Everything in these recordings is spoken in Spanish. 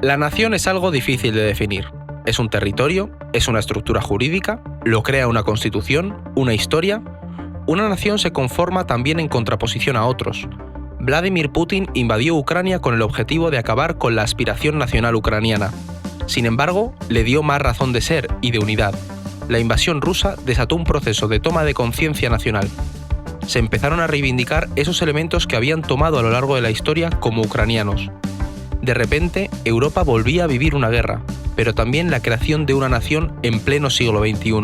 La nación es algo difícil de definir. Es un territorio, es una estructura jurídica, lo crea una constitución, una historia. Una nación se conforma también en contraposición a otros. Vladimir Putin invadió Ucrania con el objetivo de acabar con la aspiración nacional ucraniana. Sin embargo, le dio más razón de ser y de unidad. La invasión rusa desató un proceso de toma de conciencia nacional. Se empezaron a reivindicar esos elementos que habían tomado a lo largo de la historia como ucranianos. De repente, Europa volvía a vivir una guerra, pero también la creación de una nación en pleno siglo XXI.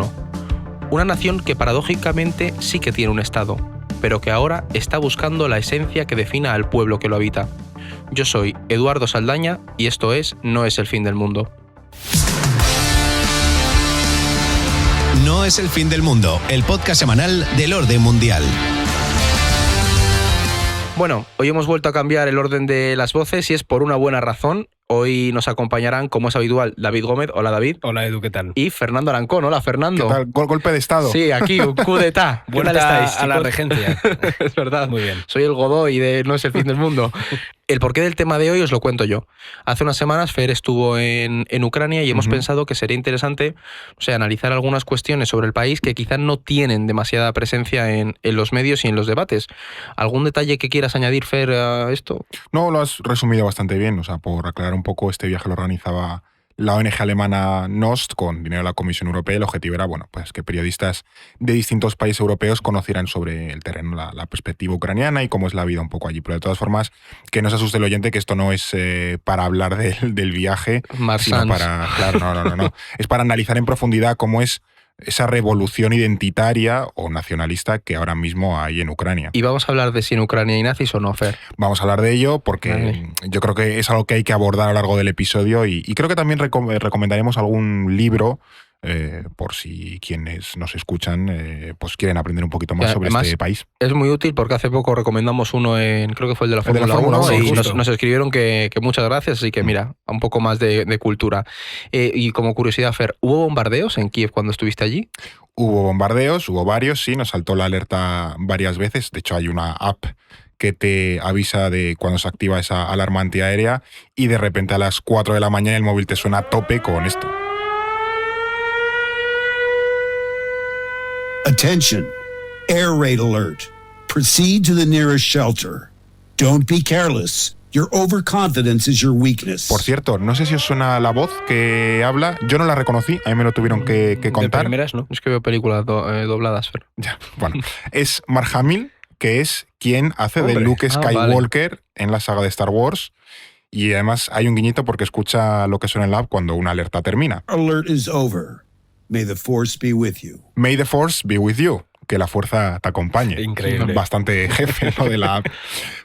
Una nación que paradójicamente sí que tiene un Estado, pero que ahora está buscando la esencia que defina al pueblo que lo habita. Yo soy Eduardo Saldaña y esto es No es el fin del mundo. No es el fin del mundo, el podcast semanal del orden mundial. Bueno, hoy hemos vuelto a cambiar el orden de las voces y es por una buena razón. Hoy nos acompañarán, como es habitual, David Gómez. Hola, David. Hola, Edu, ¿qué tal? Y Fernando Arancón. Hola, Fernando. ¿Qué tal? Golpe de Estado. Sí, aquí, un coup d'état. ¿Qué tal estáis, a la chicos? regencia. Es verdad. Muy bien. Soy el Godoy de No es el fin del mundo. El porqué del tema de hoy os lo cuento yo. Hace unas semanas Fer estuvo en Ucrania y hemos pensado que sería interesante, analizar algunas cuestiones sobre el país que quizás no tienen demasiada presencia en los medios y en los debates. ¿Algún detalle que quieras añadir, Fer, a esto? No, lo has resumido bastante bien. Por aclarar un poco, este viaje lo organizaba la ONG alemana NOST con dinero de la Comisión Europea. El objetivo era que periodistas de distintos países europeos conocieran sobre el terreno la perspectiva ucraniana y cómo es la vida un poco allí. Pero de todas formas, que no se asuste el oyente, que esto no es para hablar del viaje, sino para... Claro, no. Es para analizar en profundidad cómo es esa revolución identitaria o nacionalista que ahora mismo hay en Ucrania. ¿Y vamos a hablar de si en Ucrania hay nazis o no, Fer? Vamos a hablar de ello porque yo creo que es algo que hay que abordar a lo largo del episodio y creo que también recomendaremos algún libro por si quienes nos escuchan quieren aprender un poquito más sobre este país. Es muy útil porque hace poco recomendamos uno creo que fue el de la Fórmula 1 y nos escribieron que muchas gracias, así que mira, un poco más de cultura. Y como curiosidad, Fer, ¿hubo bombardeos en Kiev cuando estuviste allí? Hubo bombardeos, hubo varios, sí, nos saltó la alerta varias veces. De hecho, hay una app que te avisa de cuando se activa esa alarma antiaérea y de repente a las 4 de la mañana el móvil te suena a tope con esto. Attention, air raid alert. Proceed to the nearest shelter. Don't be careless. Your overconfidence is your weakness. Por cierto, no sé si os suena la voz que habla. Yo no la reconocí, a mí me lo tuvieron que contar. De primeras, ¿no? Es que veo películas dobladas, Fer. Ya, bueno, es Mark Hamill, que es quien hace de Luke Skywalker en la saga de Star Wars. Y además hay un guiñito porque escucha lo que suena en la app cuando una alerta termina. Alert is over. May the force be with you. May the force be with you. Que la fuerza te acompañe. Increíble. Bastante jefe, ¿no? De la app.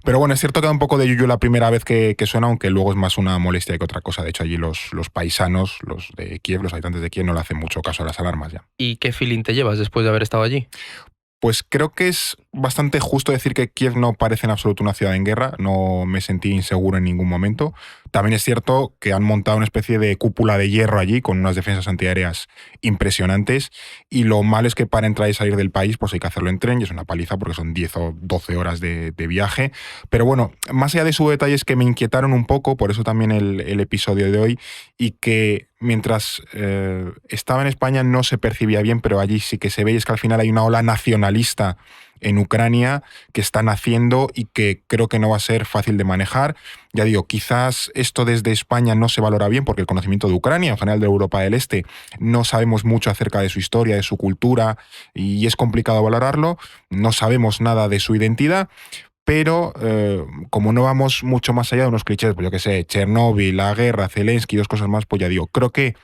Pero bueno, es cierto que da un poco de yuyu la primera vez que suena, aunque luego es más una molestia que otra cosa. De hecho, allí los paisanos, los de Kiev, los habitantes de Kiev, no le hacen mucho caso a las alarmas ya. ¿Y qué feeling te llevas después de haber estado allí? Pues creo que es bastante justo decir que Kiev no parece en absoluto una ciudad en guerra. No me sentí inseguro en ningún momento. También es cierto que han montado una especie de cúpula de hierro allí con unas defensas antiaéreas impresionantes y lo malo es que para entrar y salir del país pues hay que hacerlo en tren y es una paliza porque son 10 o 12 horas de viaje. Pero bueno, más allá de sus detalles que me inquietaron un poco, por eso también el episodio de hoy, y que mientras estaba en España no se percibía bien, pero allí sí que se ve, y es que al final hay una ola nacionalista en Ucrania que están haciendo y que creo que no va a ser fácil de manejar. Ya digo, quizás esto desde España no se valora bien porque el conocimiento de Ucrania, en general de Europa del Este, no sabemos mucho acerca de su historia, de su cultura y es complicado valorarlo. No sabemos nada de su identidad. Pero como no vamos mucho más allá de unos clichés, pues yo qué sé, Chernóbil, la guerra, Zelensky, dos cosas más, pues ya digo, creo que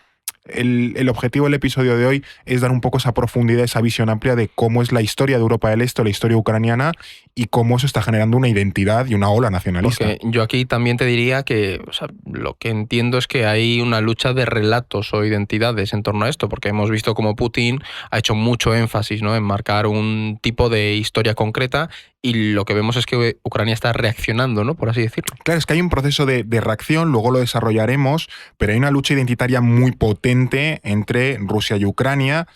el objetivo del episodio de hoy es dar un poco esa profundidad, esa visión amplia de cómo es la historia de Europa del Este, la historia ucraniana y cómo eso está generando una identidad y una ola nacionalista. Porque yo aquí también te diría que lo que entiendo es que hay una lucha de relatos o identidades en torno a esto, porque hemos visto cómo Putin ha hecho mucho énfasis, ¿no?, en marcar un tipo de historia concreta y lo que vemos es que Ucrania está reaccionando, ¿no?, por así decirlo. Claro, es que hay un proceso de reacción, luego lo desarrollaremos, pero hay una lucha identitaria muy potente entre Rusia y Ucrania.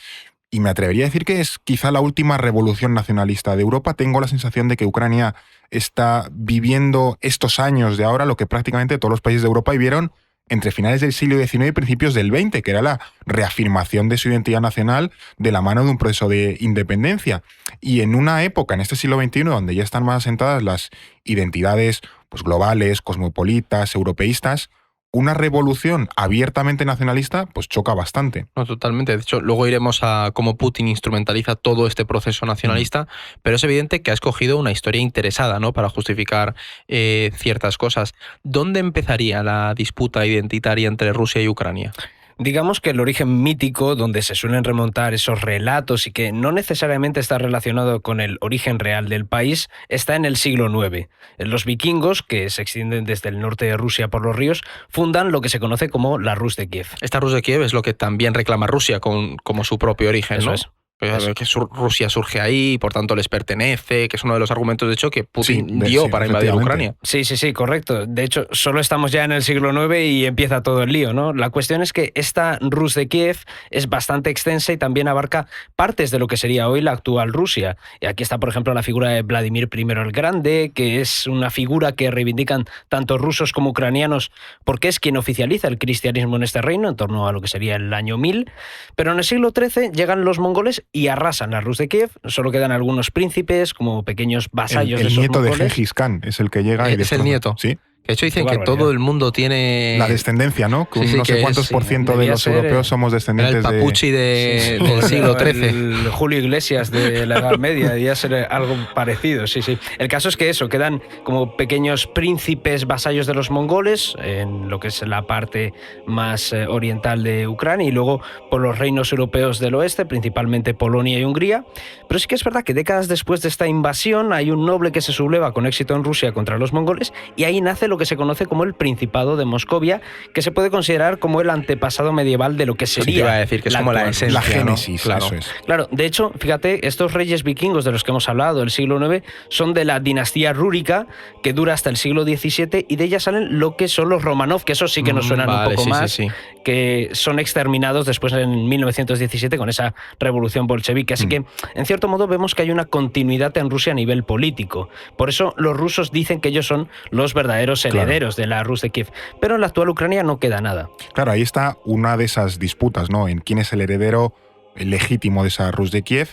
Y me atrevería a decir que es quizá la última revolución nacionalista de Europa. Tengo la sensación de que Ucrania está viviendo estos años de ahora lo que prácticamente todos los países de Europa vivieron entre finales del siglo XIX y principios del XX, que era la reafirmación de su identidad nacional de la mano de un proceso de independencia. Y en una época, en este siglo XXI, donde ya están más asentadas las identidades pues, globales, cosmopolitas, europeístas, una revolución abiertamente nacionalista pues choca bastante. No, totalmente. De hecho, luego iremos a cómo Putin instrumentaliza todo este proceso nacionalista, pero es evidente que ha escogido una historia interesada, ¿no?, para justificar ciertas cosas. ¿Dónde empezaría la disputa identitaria entre Rusia y Ucrania? Digamos que el origen mítico, donde se suelen remontar esos relatos y que no necesariamente está relacionado con el origen real del país, está en el siglo IX. Los vikingos, que se extienden desde el norte de Rusia por los ríos, fundan lo que se conoce como la Rus de Kiev. Esta Rus de Kiev es lo que también reclama Rusia como su propio origen, Eso ¿no? es. Que Rusia surge ahí y por tanto les pertenece, que es uno de los argumentos de hecho que Putin dio para invadir Ucrania. Sí, correcto. De hecho, solo estamos ya en el siglo IX y empieza todo el lío, ¿no? La cuestión es que esta Rus de Kiev es bastante extensa y también abarca partes de lo que sería hoy la actual Rusia. Y aquí está, por ejemplo, la figura de Vladimir I el Grande, que es una figura que reivindican tanto rusos como ucranianos porque es quien oficializa el cristianismo en este reino, en torno a lo que sería el año 1000. Pero en el siglo XIII llegan los mongoles y arrasan la Rus de Kiev. Solo quedan algunos príncipes como pequeños vasallos de esos nieto mongoles. de Gengis Khan es el que llega. Es el nieto. Sí. De hecho, dicen que todo el mundo tiene... La descendencia, ¿no? Que sí, no sé cuántos por ciento de los europeos somos descendientes el papuchi del siglo XIII. El Julio Iglesias de la Edad Media, debía ser algo parecido, sí. El caso es que eso, quedan como pequeños príncipes vasallos de los mongoles, en lo que es la parte más oriental de Ucrania, y luego por los reinos europeos del oeste, principalmente Polonia y Hungría. Pero sí que es verdad que décadas después de esta invasión hay un noble que se subleva con éxito en Rusia contra los mongoles, y ahí nace lo que se conoce como el Principado de Moscovia, que se puede considerar como el antepasado medieval de lo que sería. Sí, te iba a decir que es como la esencia, la génesis, ¿no? Claro. Eso es. Claro, de hecho, fíjate, estos reyes vikingos de los que hemos hablado del siglo IX son de la dinastía rúrica, que dura hasta el siglo XVII, y de ella salen lo que son los Romanov, que eso sí que nos suenan un poco más, que son exterminados después en 1917 con esa revolución bolchevique. Así que, en cierto modo, vemos que hay una continuidad en Rusia a nivel político. Por eso los rusos dicen que ellos son los verdaderos herederos de la Rus de Kiev. Pero en la actual Ucrania no queda nada. Claro, ahí está una de esas disputas, ¿no? En quién es el heredero legítimo de esa Rus de Kiev,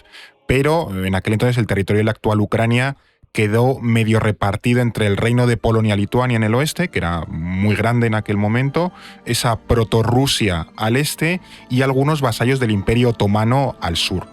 pero en aquel entonces el territorio de la actual Ucrania quedó medio repartido entre el reino de Polonia-Lituania en el oeste, que era muy grande en aquel momento, esa protorrusia al este y algunos vasallos del Imperio Otomano al sur.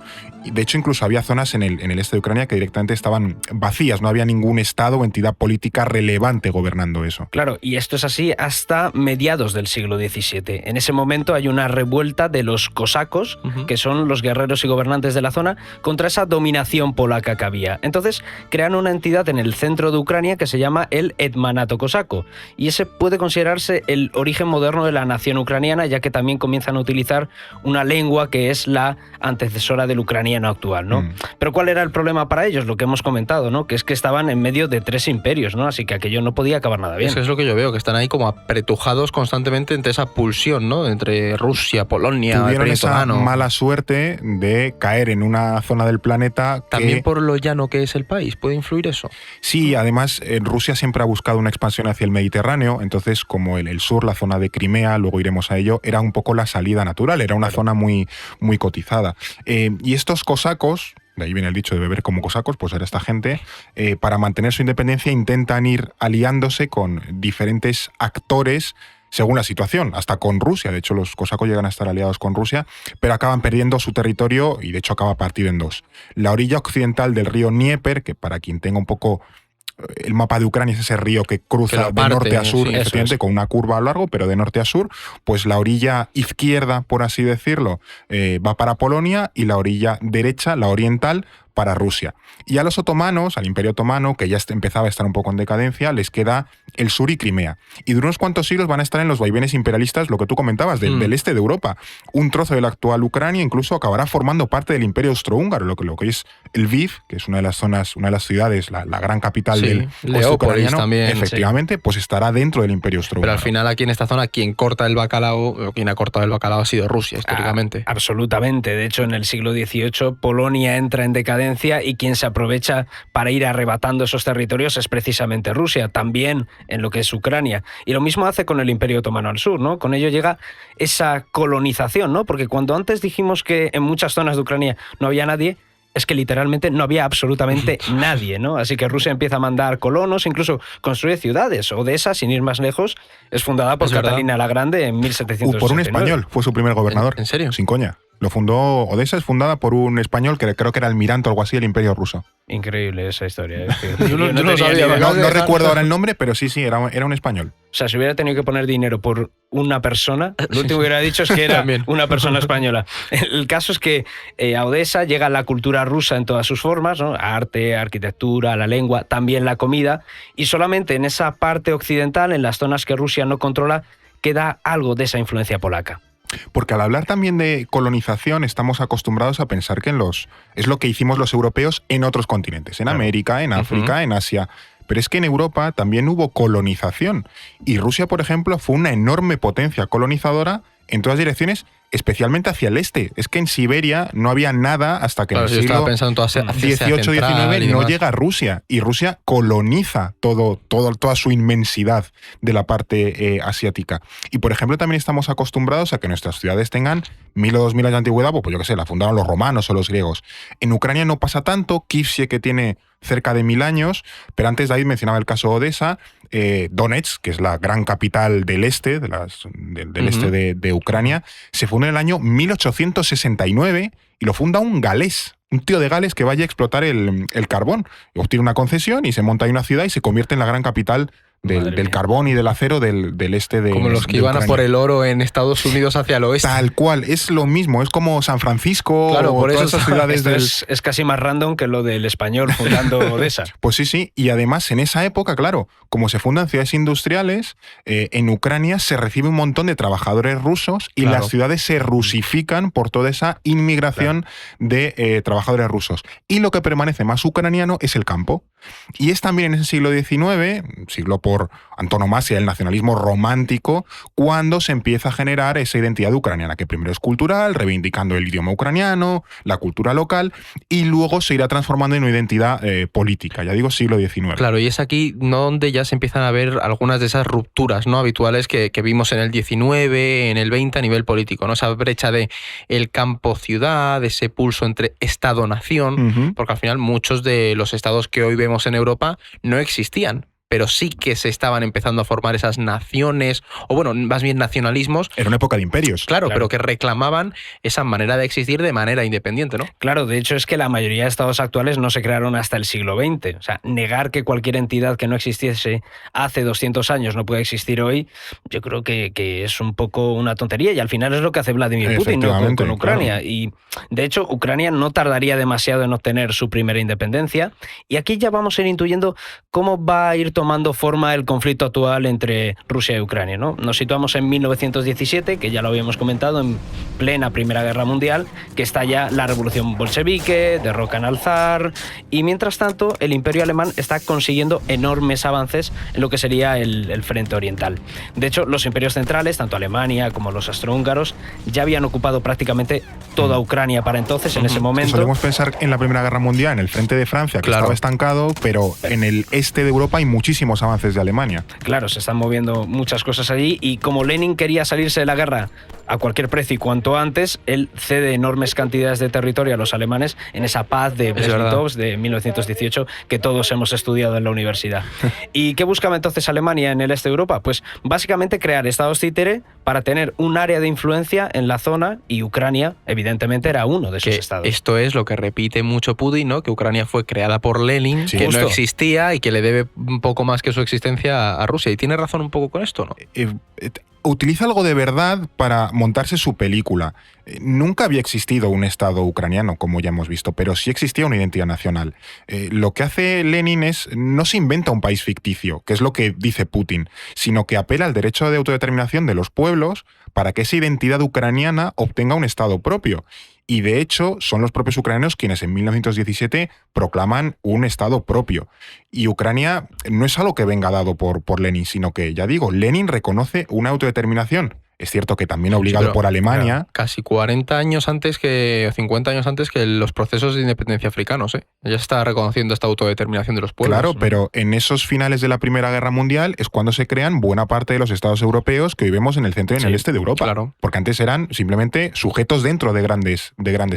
De hecho, incluso había zonas en el este de Ucrania que directamente estaban vacías, no había ningún estado o entidad política relevante gobernando eso. Claro, y esto es así hasta mediados del siglo XVII. En ese momento hay una revuelta de los cosacos, que son los guerreros y gobernantes de la zona, contra esa dominación polaca que había. Entonces crean una entidad en el centro de Ucrania que se llama el Hetmanato cosaco, y ese puede considerarse el origen moderno de la nación ucraniana, ya que también comienzan a utilizar una lengua que es la antecesora del ucraniano actual, ¿no? Pero ¿cuál era el problema para ellos? Lo que hemos comentado, ¿no? Que es que estaban en medio de 3 imperios, ¿no? Así que aquello no podía acabar nada bien. Eso es lo que yo veo, que están ahí como apretujados constantemente entre esa pulsión, ¿no? Entre Rusia, Polonia, tuvieron el esa mala suerte de caer en una zona del planeta que... También por lo llano que es el país, ¿puede influir eso? Sí, además Rusia siempre ha buscado una expansión hacia el Mediterráneo, entonces como el sur, la zona de Crimea, luego iremos a ello, era un poco la salida natural, era una zona muy, muy cotizada. Y estos cosacos, de ahí viene el dicho de beber como cosacos, pues era esta gente, para mantener su independencia intentan ir aliándose con diferentes actores según la situación, hasta con Rusia. De hecho, los cosacos llegan a estar aliados con Rusia, pero acaban perdiendo su territorio y de hecho acaba partido en dos. La orilla occidental del río Dnieper, que para quien tenga un poco el mapa de Ucrania es ese río que cruza de norte a sur, efectivamente, con una curva a lo largo, pero de norte a sur, pues la orilla izquierda, por así decirlo, va para Polonia y la orilla derecha, la oriental, para Rusia. Y a los otomanos, al Imperio Otomano, que ya empezaba a estar un poco en decadencia, les queda el sur y Crimea. Y de unos cuantos siglos van a estar en los vaivenes imperialistas, lo que tú comentabas, del este de Europa. Un trozo de la actual Ucrania incluso acabará formando parte del Imperio Austrohúngaro, lo que es Lviv, que es una de las zonas, una de las ciudades, la gran capital del Leópolis también. Efectivamente, pues estará dentro del Imperio Austrohúngaro. Pero al final aquí en esta zona, quien corta el bacalao, o quien ha cortado el bacalao ha sido Rusia, históricamente. Absolutamente. De hecho, en el siglo XVIII, Polonia entra en decadencia decadencia y quien se aprovecha para ir arrebatando esos territorios es precisamente Rusia, también en lo que es Ucrania. Y lo mismo hace con el Imperio Otomano al sur, ¿no? Con ello llega esa colonización, ¿no? Porque cuando antes dijimos que en muchas zonas de Ucrania no había nadie, es que literalmente no había absolutamente nadie, ¿no? Así que Rusia empieza a mandar colonos, incluso construye ciudades. Odessa, sin ir más lejos, es fundada por Catalina la Grande en 1769. Por un español, fue su primer gobernador. ¿En serio? Sin coña. Lo fundó, Odessa es fundada por un español que creo que era almirante o algo así del Imperio Ruso. Increíble esa historia. Yo no tenía sabía, ni idea. No recuerdo ahora el nombre, pero sí, era un español. O sea, si hubiera tenido que poner dinero por una persona, lo último que hubiera dicho es que era una persona española. El caso es que a Odessa llega la cultura rusa en todas sus formas, ¿no? Arte, arquitectura, la lengua, también la comida, y solamente en esa parte occidental, en las zonas que Rusia no controla, queda algo de esa influencia polaca. Porque al hablar también de colonización estamos acostumbrados a pensar que es lo que hicimos los europeos en otros continentes, en América, en África, en Asia. Pero es que en Europa también hubo colonización. Y Rusia, por ejemplo, fue una enorme potencia colonizadora en todas direcciones, especialmente hacia el este. Es que en Siberia no había nada hasta que en el siglo XVIII-XIX no llega Rusia. Y Rusia coloniza toda su inmensidad de la parte asiática. Y, por ejemplo, también estamos acostumbrados a que nuestras ciudades tengan 1000 o 2000 años de antigüedad, pues yo qué sé, la fundaron los romanos o los griegos. En Ucrania no pasa tanto. Kiev sí que tiene cerca de 1000 años, pero antes David mencionaba el caso de Odessa. Donetsk, que es la gran capital del este, este de Ucrania, se fundó en el año 1869 y lo funda un galés, un tío de Gales que vaya a explotar el carbón. Obtiene una concesión y se monta ahí una ciudad y se convierte en la gran capital del carbón y del acero del este de Ucrania. Como los que iban a por el oro en Estados Unidos hacia el oeste. Tal cual, es lo mismo, es como San Francisco, claro, o por todas eso esas ciudades es casi más random que lo del español fundando Odessa. Pues sí, y además en esa época, claro, como se fundan ciudades industriales, en Ucrania se recibe un montón de trabajadores rusos y las ciudades se rusifican por toda esa inmigración de trabajadores rusos. Y lo que permanece más ucraniano es el campo. Y es también en ese siglo XIX, siglo por antonomasia del nacionalismo romántico, cuando se empieza a generar esa identidad ucraniana, que primero es cultural, reivindicando el idioma ucraniano, la cultura local, y luego se irá transformando en una identidad política, ya digo siglo XIX. Claro, y es aquí donde ya se empiezan a ver algunas de esas rupturas, ¿no?, habituales que vimos en el XIX, en el XX a nivel político, ¿no? Esa brecha de el campo-ciudad, ese pulso entre Estado-nación, porque al final muchos de los estados que hoy vemos en Europa no existían, pero sí que se estaban empezando a formar esas naciones, o bueno, más bien nacionalismos. Era una época de imperios. Claro, pero que reclamaban esa manera de existir de manera independiente, ¿no? Claro, de hecho es que la mayoría de estados actuales no se crearon hasta el siglo XX. O sea, negar que cualquier entidad que no existiese hace 200 años no puede existir hoy, yo creo que es un poco una tontería, y al final es lo que hace Vladimir Putin, ¿no?, con Ucrania. Claro. Y de hecho, Ucrania no tardaría demasiado en obtener su primera independencia, y aquí ya vamos a ir intuyendo cómo va a ir tomando forma el conflicto actual entre Rusia y Ucrania, ¿no? Nos situamos en 1917, que ya lo habíamos comentado, en plena Primera Guerra Mundial, que estalla la revolución bolchevique, derrocan al zar, y mientras tanto el Imperio Alemán está consiguiendo enormes avances en lo que sería el frente oriental. De hecho, los imperios centrales, tanto Alemania como los austrohúngaros, ya habían ocupado prácticamente toda Ucrania para entonces, en ese momento. Solemos pensar en la Primera Guerra Mundial, en el frente de Francia, que estaba estancado, pero en el este de Europa hay muchísimos avances de Alemania. Claro, se están moviendo muchas cosas allí, y como Lenin quería salirse de la guerra a cualquier precio y cuanto antes, él cede enormes cantidades de territorio a los alemanes en esa paz de Brest-Litovsk de 1918 que todos hemos estudiado en la universidad. ¿Y qué buscaba entonces Alemania en el este de Europa? Pues básicamente crear estados títere para tener un área de influencia en la zona, y Ucrania evidentemente era uno de esos estados. Esto es lo que repite mucho Putin, ¿no?, que Ucrania fue creada por Lenin, que no existía y que le debe un poco más que su existencia a Rusia. ¿Y tiene razón un poco con esto, no? Utiliza algo de verdad para montarse su película. Nunca había existido un Estado ucraniano, como ya hemos visto, pero sí existía una identidad nacional. Lo que hace Lenin no se inventa un país ficticio, que es lo que dice Putin, sino que apela al derecho de autodeterminación de los pueblos para que esa identidad ucraniana obtenga un Estado propio. Y de hecho son los propios ucranianos quienes en 1917 proclaman un Estado propio. Y Ucrania no es algo que venga dado por Lenin, sino que, ya digo, Lenin reconoce una autodeterminación es cierto que también obligado por Alemania. Casi 40 años antes que, 50 años antes que los procesos de independencia africanos, ¿eh? Ya está reconociendo esta autodeterminación de los pueblos. Claro, ¿no? Pero en esos finales de la Primera Guerra Mundial es cuando se crean buena parte de los estados europeos que hoy vemos en el centro y en el este de Europa. Claro. Porque antes eran simplemente sujetos dentro de grandes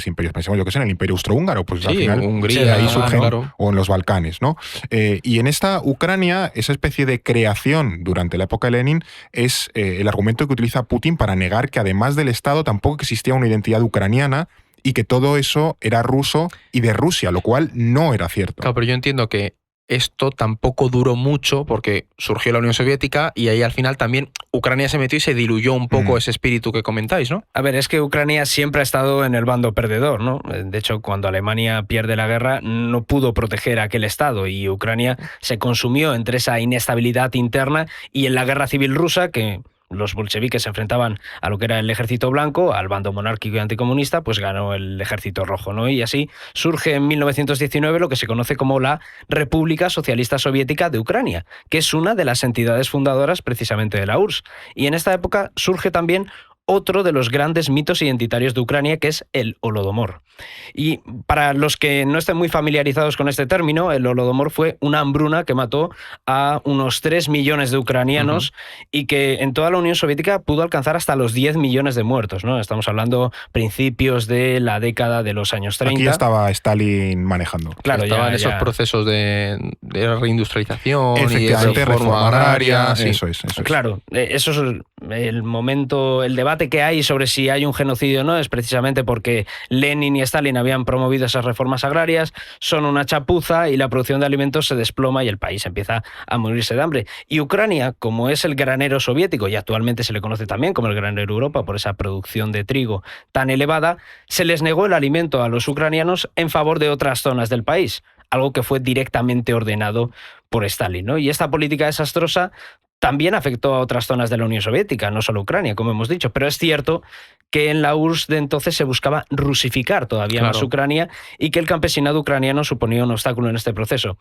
imperios. Pensemos yo que sé, en el Imperio Austrohúngaro, pues al final Hungría, ahí surgen, claro. o en los Balcanes, ¿no? Y en esta Ucrania, esa especie de creación durante la época de Lenin es el argumento que utiliza Putin para negar que además del Estado tampoco existía una identidad ucraniana y que todo eso era ruso y de Rusia, lo cual no era cierto. Claro, pero yo entiendo que esto tampoco duró mucho porque surgió la Unión Soviética y ahí al final también Ucrania se metió y se diluyó un poco ese espíritu que comentáis, ¿no? A ver, es que Ucrania siempre ha estado en el bando perdedor, ¿no? De hecho, cuando Alemania pierde la guerra no pudo proteger a aquel estado y Ucrania se consumió entre esa inestabilidad interna y en la guerra civil rusa que los bolcheviques se enfrentaban a lo que era el ejército blanco, al bando monárquico y anticomunista, pues ganó el ejército rojo, ¿no? Y así surge en 1919 lo que se conoce como la República Socialista Soviética de Ucrania, que es una de las entidades fundadoras precisamente de la URSS. Y en esta época surge también otro de los grandes mitos identitarios de Ucrania, que es el Holodomor. Y para los que no estén muy familiarizados con este término, el Holodomor fue una hambruna que mató a unos 3 millones de ucranianos y que en toda la Unión Soviética pudo alcanzar hasta los 10 millones de muertos, ¿no? Estamos hablando principios de la década de los años 30. Aquí estaba Stalin manejando. Claro, estaban esos procesos de reindustrialización y de reforma agraria. Sí. Eso es. Claro, eso es el momento, el debate que hay sobre si hay un genocidio o no, es precisamente porque Lenin y Stalin habían promovido esas reformas agrarias, son una chapuza y la producción de alimentos se desploma y el país empieza a morirse de hambre. Y Ucrania, como es el granero soviético, y actualmente se le conoce también como el granero de Europa por esa producción de trigo tan elevada, se les negó el alimento a los ucranianos en favor de otras zonas del país, algo que fue directamente ordenado por Stalin, ¿no? Y esta política desastrosa también afectó a otras zonas de la Unión Soviética, no solo Ucrania, como hemos dicho, pero es cierto que en la URSS de entonces se buscaba rusificar todavía más Ucrania y que el campesinado ucraniano suponía un obstáculo en este proceso.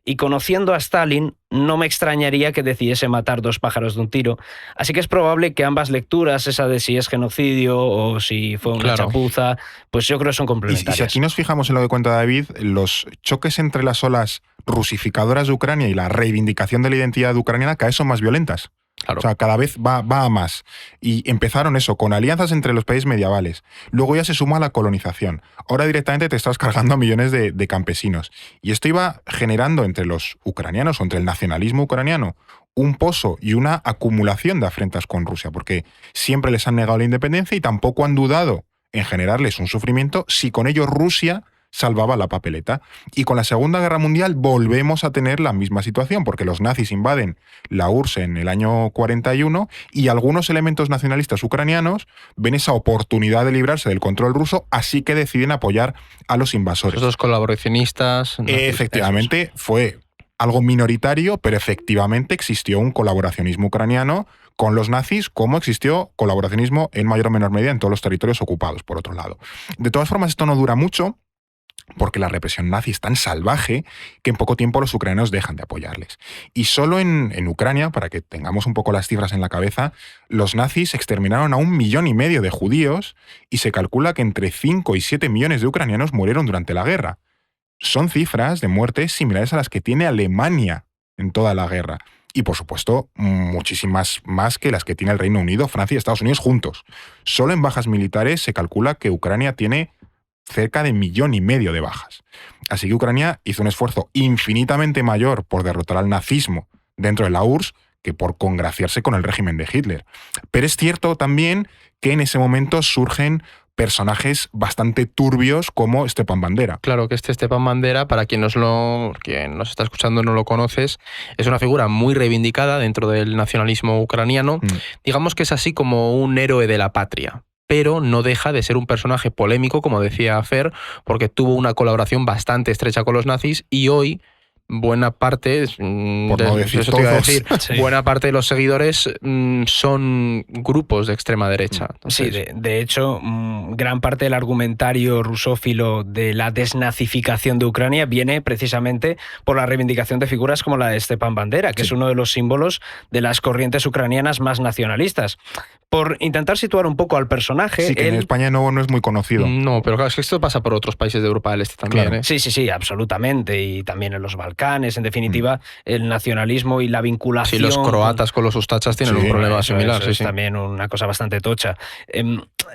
Y conociendo a Stalin, no me extrañaría que decidiese matar 2 pájaros de un tiro. Así que es probable que ambas lecturas, esa de si es genocidio o si fue una chapuza, pues yo creo que son complementarias. Y si aquí nos fijamos en lo que cuenta David, los choques entre las olas rusificadoras de Ucrania y la reivindicación de la identidad ucraniana cada vez son más violentas. Claro. O sea, cada vez va a más. Y empezaron eso, con alianzas entre los países medievales. Luego ya se suma la colonización. Ahora directamente te estás cargando a millones de campesinos. Y esto iba generando entre los ucranianos o entre el nacionalismo ucraniano un pozo y una acumulación de afrentas con Rusia, porque siempre les han negado la independencia y tampoco han dudado en generarles un sufrimiento si con ello Rusia salvaba la papeleta. Y con la Segunda Guerra Mundial volvemos a tener la misma situación, porque los nazis invaden la URSS en el año 41 y algunos elementos nacionalistas ucranianos ven esa oportunidad de librarse del control ruso, así que deciden apoyar a los invasores. Esos colaboracionistas. Efectivamente, fue algo minoritario, pero efectivamente existió un colaboracionismo ucraniano con los nazis, como existió colaboracionismo en mayor o menor medida en todos los territorios ocupados, por otro lado. De todas formas, esto no dura mucho, porque la represión nazi es tan salvaje que en poco tiempo los ucranianos dejan de apoyarles. Y solo en Ucrania, para que tengamos un poco las cifras en la cabeza, los nazis exterminaron a 1,5 millones de judíos y se calcula que entre 5 y 7 millones de ucranianos murieron durante la guerra. Son cifras de muertes similares a las que tiene Alemania en toda la guerra. Y, por supuesto, muchísimas más que las que tiene el Reino Unido, Francia y Estados Unidos juntos. Solo en bajas militares se calcula que Ucrania tiene cerca de 1,5 millones de bajas. Así que Ucrania hizo un esfuerzo infinitamente mayor por derrotar al nazismo dentro de la URSS que por congraciarse con el régimen de Hitler. Pero es cierto también que en ese momento surgen personajes bastante turbios como Stepan Bandera. Claro que Stepan Bandera, para quien nos está escuchando no lo conoces, es una figura muy reivindicada dentro del nacionalismo ucraniano. Digamos que es así como un héroe de la patria, pero no deja de ser un personaje polémico, como decía Fer, porque tuvo una colaboración bastante estrecha con los nazis y hoy buena parte, Por no decir eso te iba a todos. decir, Sí. buena parte de los seguidores son grupos de extrema derecha. Sí, Entonces, de hecho, gran parte del argumentario rusófilo de la desnazificación de Ucrania viene precisamente por la reivindicación de figuras como la de Stepan Bandera, que Sí. es uno de los símbolos de las corrientes ucranianas más nacionalistas. Por intentar situar un poco al personaje, Sí, que en él- España no es muy conocido. no, pero claro, es que esto pasa por otros países de Europa del Este también. Claro. ¿eh? Sí, absolutamente. Y también en los Balcanes, en definitiva, el nacionalismo y la vinculación. Sí, los croatas con los ustachas tienen Sí, un problema Eso similar. es sí. también una cosa bastante tocha.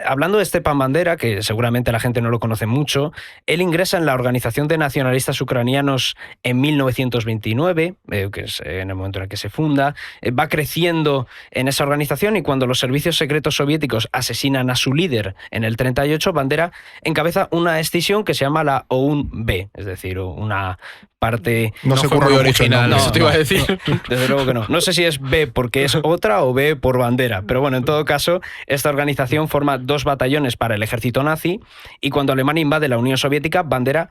Hablando de Stepan Bandera, que seguramente la gente no lo conoce mucho, él ingresa en la Organización de Nacionalistas Ucranianos en 1929, que es en el momento en el que se funda, va creciendo en esa organización y cuando los servicios secretos soviéticos asesinan a su líder en el 38, Bandera encabeza una escisión que se llama la OUN-B, es decir, una parte... No, se fue muy curraron mucho el original, nombre. eso te iba a decir. Desde luego que no. No sé si es B porque es otra o B por bandera. Pero bueno, en todo caso, esta organización forma 2 batallones para el ejército nazi y cuando Alemania invade la Unión Soviética, Bandera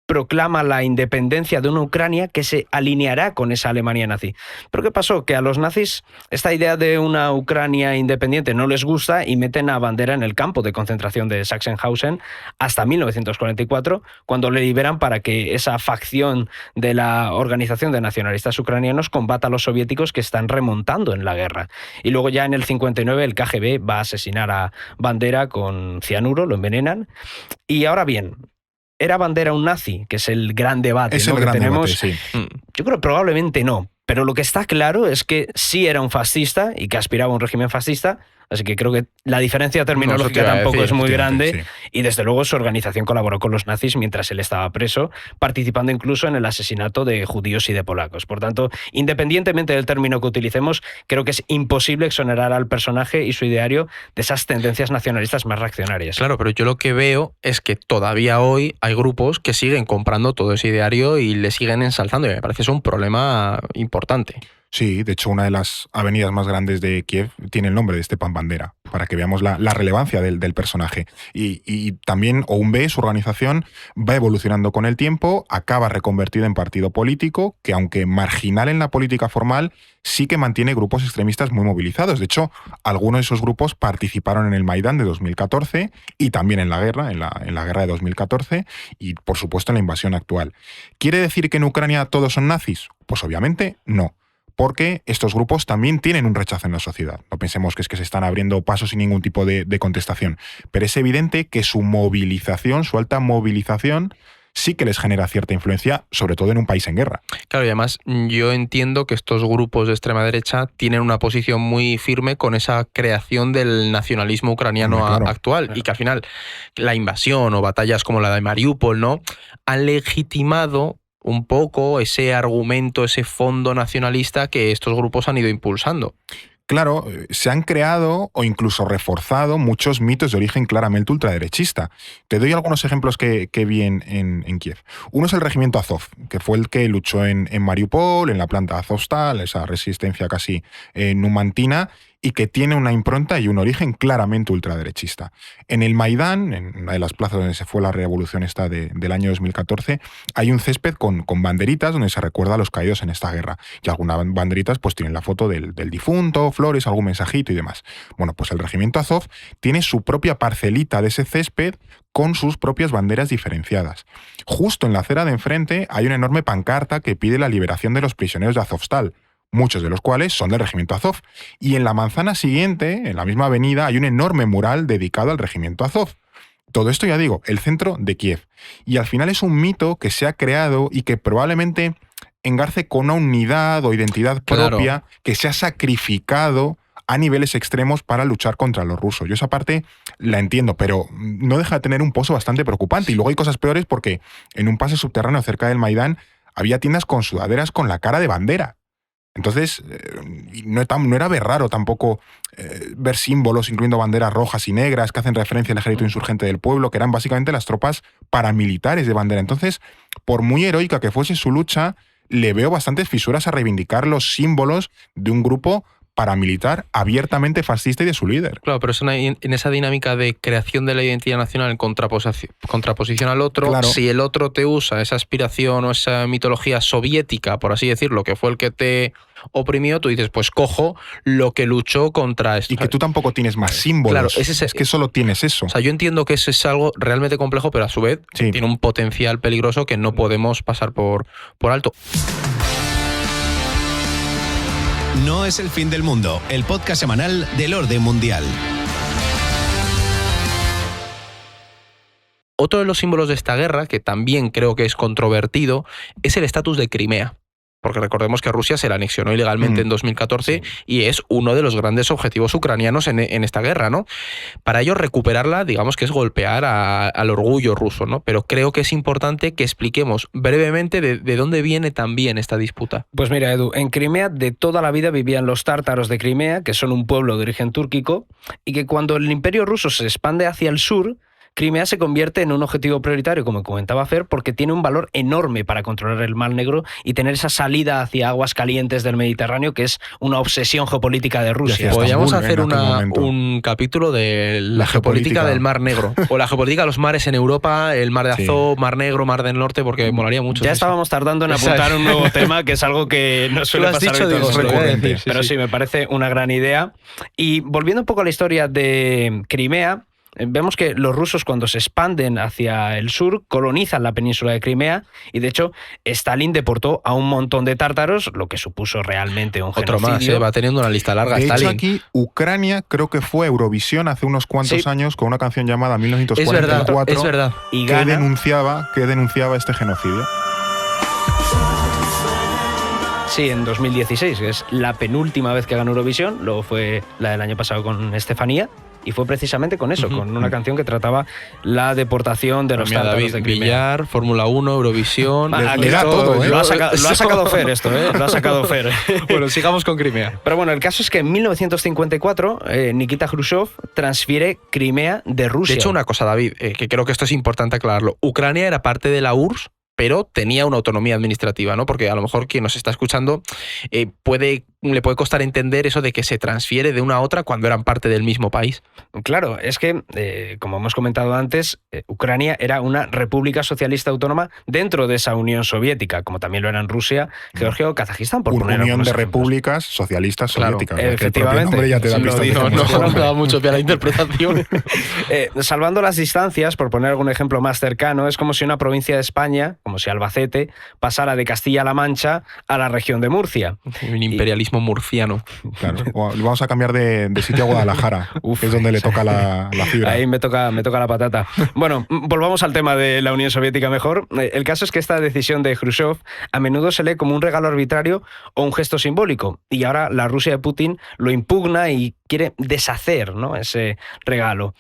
proclama la independencia de una Ucrania que se alineará con esa Alemania nazi. Pero ¿qué pasó? Que a los nazis esta idea de una Ucrania independiente no les gusta y meten a Bandera en el campo de concentración de Sachsenhausen hasta 1944, cuando le liberan para que esa facción de la Organización de Nacionalistas Ucranianos combata a los soviéticos que están remontando en la guerra. Y luego ya en el 59 el KGB va a asesinar a Bandera con cianuro, lo envenenan. Y ahora bien, ¿era Bandera un nazi? Que es el gran debate, Es ¿no? el que gran tenemos. debate, sí. Yo creo que probablemente no. Pero lo que está claro es que sí era un fascista y que aspiraba a un régimen fascista. Así que creo que la diferencia terminológica iba a tampoco decir, es muy efectivamente, grande. sí. Y desde luego su organización colaboró con los nazis mientras él estaba preso, participando incluso en el asesinato de judíos y de polacos. Por tanto, independientemente del término que utilicemos, creo que es imposible exonerar al personaje y su ideario de esas tendencias nacionalistas más reaccionarias. Claro, pero yo lo que veo es que todavía hoy hay grupos que siguen comprando todo ese ideario y le siguen ensalzando. Y me parece eso un problema importante. Sí, de hecho, una de las avenidas más grandes de Kiev tiene el nombre de Stepan Bandera, para que veamos la relevancia del personaje. Y también OUN-B, su organización, va evolucionando con el tiempo, acaba reconvertida en partido político, que aunque marginal en la política formal, sí que mantiene grupos extremistas muy movilizados. De hecho, algunos de esos grupos participaron en el Maidán de 2014 y también en la guerra, en la guerra de 2014 y, por supuesto, en la invasión actual. ¿Quiere decir que en Ucrania todos son nazis? Pues obviamente no. Porque estos grupos también tienen un rechazo en la sociedad. No pensemos que es que se están abriendo pasos sin ningún tipo de contestación. Pero es evidente que su movilización, su alta movilización, sí que les genera cierta influencia, sobre todo en un país en guerra. Claro, y además yo entiendo que estos grupos de extrema derecha tienen una posición muy firme con esa creación del nacionalismo ucraniano Claro. actual y que al final la invasión o batallas como la de Mariupol, ¿no?, han legitimado un poco ese argumento, ese fondo nacionalista que estos grupos han ido impulsando. Claro, se han creado o incluso reforzado muchos mitos de origen claramente ultraderechista. Te doy algunos ejemplos que vi en Kiev. Uno es el regimiento Azov, que fue el que luchó en Mariupol, en la planta Azovstal, esa resistencia casi numantina, y que tiene una impronta y un origen claramente ultraderechista. En el Maidán, en una de las plazas donde se fue la revolución esta del año 2014, hay un césped con banderitas donde se recuerda a los caídos en esta guerra. Y algunas banderitas pues tienen la foto del difunto, flores, algún mensajito y demás. Bueno, pues el regimiento Azov tiene su propia parcelita de ese césped con sus propias banderas diferenciadas. Justo en la acera de enfrente hay una enorme pancarta que pide la liberación de los prisioneros de Azovstal, muchos de los cuales son del regimiento Azov. Y en la manzana siguiente, en la misma avenida, hay un enorme mural dedicado al regimiento Azov. Todo esto, ya digo, el centro de Kiev. Y al final es un mito que se ha creado y que probablemente engarce con una unidad o identidad propia, Claro, que se ha sacrificado a niveles extremos para luchar contra los rusos. Yo esa parte la entiendo, pero no deja de tener un pozo bastante preocupante. Y luego hay cosas peores porque en un pase subterráneo cerca del Maidán había tiendas con sudaderas con la cara de Bandera. Entonces, no era ver raro tampoco ver símbolos, incluyendo banderas rojas y negras, que hacen referencia al ejército insurgente del pueblo, que eran básicamente las tropas paramilitares de Bandera. Entonces, por muy heroica que fuese su lucha, le veo bastantes fisuras a reivindicar los símbolos de un grupo paramilitar abiertamente fascista y de su líder. Claro, pero es en esa dinámica de creación de la identidad nacional en contraposición al otro, Claro. Si el otro te usa esa aspiración o esa mitología soviética, por así decirlo, que fue el que te oprimió, tú dices, pues cojo lo que luchó contra esto. Y que tú tampoco tienes más símbolos. Claro, es que solo tienes eso. O sea, yo entiendo que eso es algo realmente complejo, pero a su vez Sí. tiene un potencial peligroso que no podemos pasar por alto. No es el fin del mundo, el podcast semanal del orden mundial. Otro de los símbolos de esta guerra, que también creo que es controvertido, es el estatus de Crimea. Porque recordemos que Rusia se la anexionó ilegalmente en 2014 y es uno de los grandes objetivos ucranianos en esta guerra, ¿no? Para ello, recuperarla, digamos que es golpear al orgullo ruso, ¿no? Pero creo que es importante que expliquemos brevemente de dónde viene también esta disputa. Pues mira, Edu, en Crimea de toda la vida vivían los tártaros de Crimea, que son un pueblo de origen túrquico, y que cuando el imperio ruso se expande hacia el sur, Crimea se convierte en un objetivo prioritario, como comentaba Fer, porque tiene un valor enorme para controlar el Mar Negro y tener esa salida hacia aguas calientes del Mediterráneo, que es una obsesión geopolítica de Rusia. hacia Podríamos Estambul, hacer en aquel momento. un capítulo de la geopolítica geopolítica del Mar Negro, o la geopolítica de los mares en Europa, el Mar de Sí. Azov, Mar Negro, Mar del Norte, porque molaría mucho. Ya eso. estábamos tardando en apuntar un nuevo tema, que es algo que no Tú suele lo has pasar dicho, digo, habitualmente. se lo voy a recurrente. decir, Pero sí, me parece una gran idea. Y volviendo un poco a la historia de Crimea, vemos que los rusos, cuando se expanden hacia el sur, colonizan la península de Crimea y, de hecho, Stalin deportó a un montón de tártaros, lo que supuso realmente un Otro genocidio. más, va teniendo una lista larga. De hecho, Stalin. aquí Ucrania creo que fue a Eurovisión hace unos cuantos Sí. años con una canción llamada Es 1944 verdad. Y que gana. denunciaba este genocidio. Sí, en 2016, que es la penúltima vez que ganó Eurovisión, luego fue la del año pasado con Estefanía, y fue precisamente con eso, con una canción que trataba la deportación de los Mira, tártaros David, de Crimea. Villar, Fórmula 1, Eurovisión. Ah, le da todo, ¿eh? Lo ha sacado Fer esto, lo ha sacado Fer. Bueno, sigamos con Crimea. Pero bueno, el caso es que en 1954 Nikita Khrushchev transfiere Crimea de Rusia. De hecho, una cosa, David, que creo que esto es importante aclararlo. Ucrania era parte de la URSS, pero tenía una autonomía administrativa, ¿no? Porque a lo mejor quien nos está escuchando le puede costar entender eso de que se transfiere de una a otra cuando eran parte del mismo país. Claro, es que, como hemos comentado antes, Ucrania era una república socialista autónoma dentro de esa Unión Soviética, como también lo eran Rusia, Georgia o Kazajistán, por Una poner unión algunos de ejemplos. repúblicas socialistas Claro, soviéticas. Es que el propio efectivamente. nombre ya te da Sí, lo pistas de digo, cómo no, se no, llama. da mucho pie a la interpretación. Salvando las distancias, por poner algún ejemplo más cercano, es como si una provincia de España, como si Albacete, pasara de Castilla-La Mancha a la región de Murcia. Un imperialismo murciano. Claro. O vamos a cambiar de sitio a Guadalajara, que es donde le toca la fibra. Ahí me toca la patata. Bueno, volvamos al tema de la Unión Soviética mejor. El caso es que esta decisión de Khrushchev a menudo se lee como un regalo arbitrario o un gesto simbólico. Y ahora la Rusia de Putin lo impugna y quiere deshacer, ¿no?, ese regalo.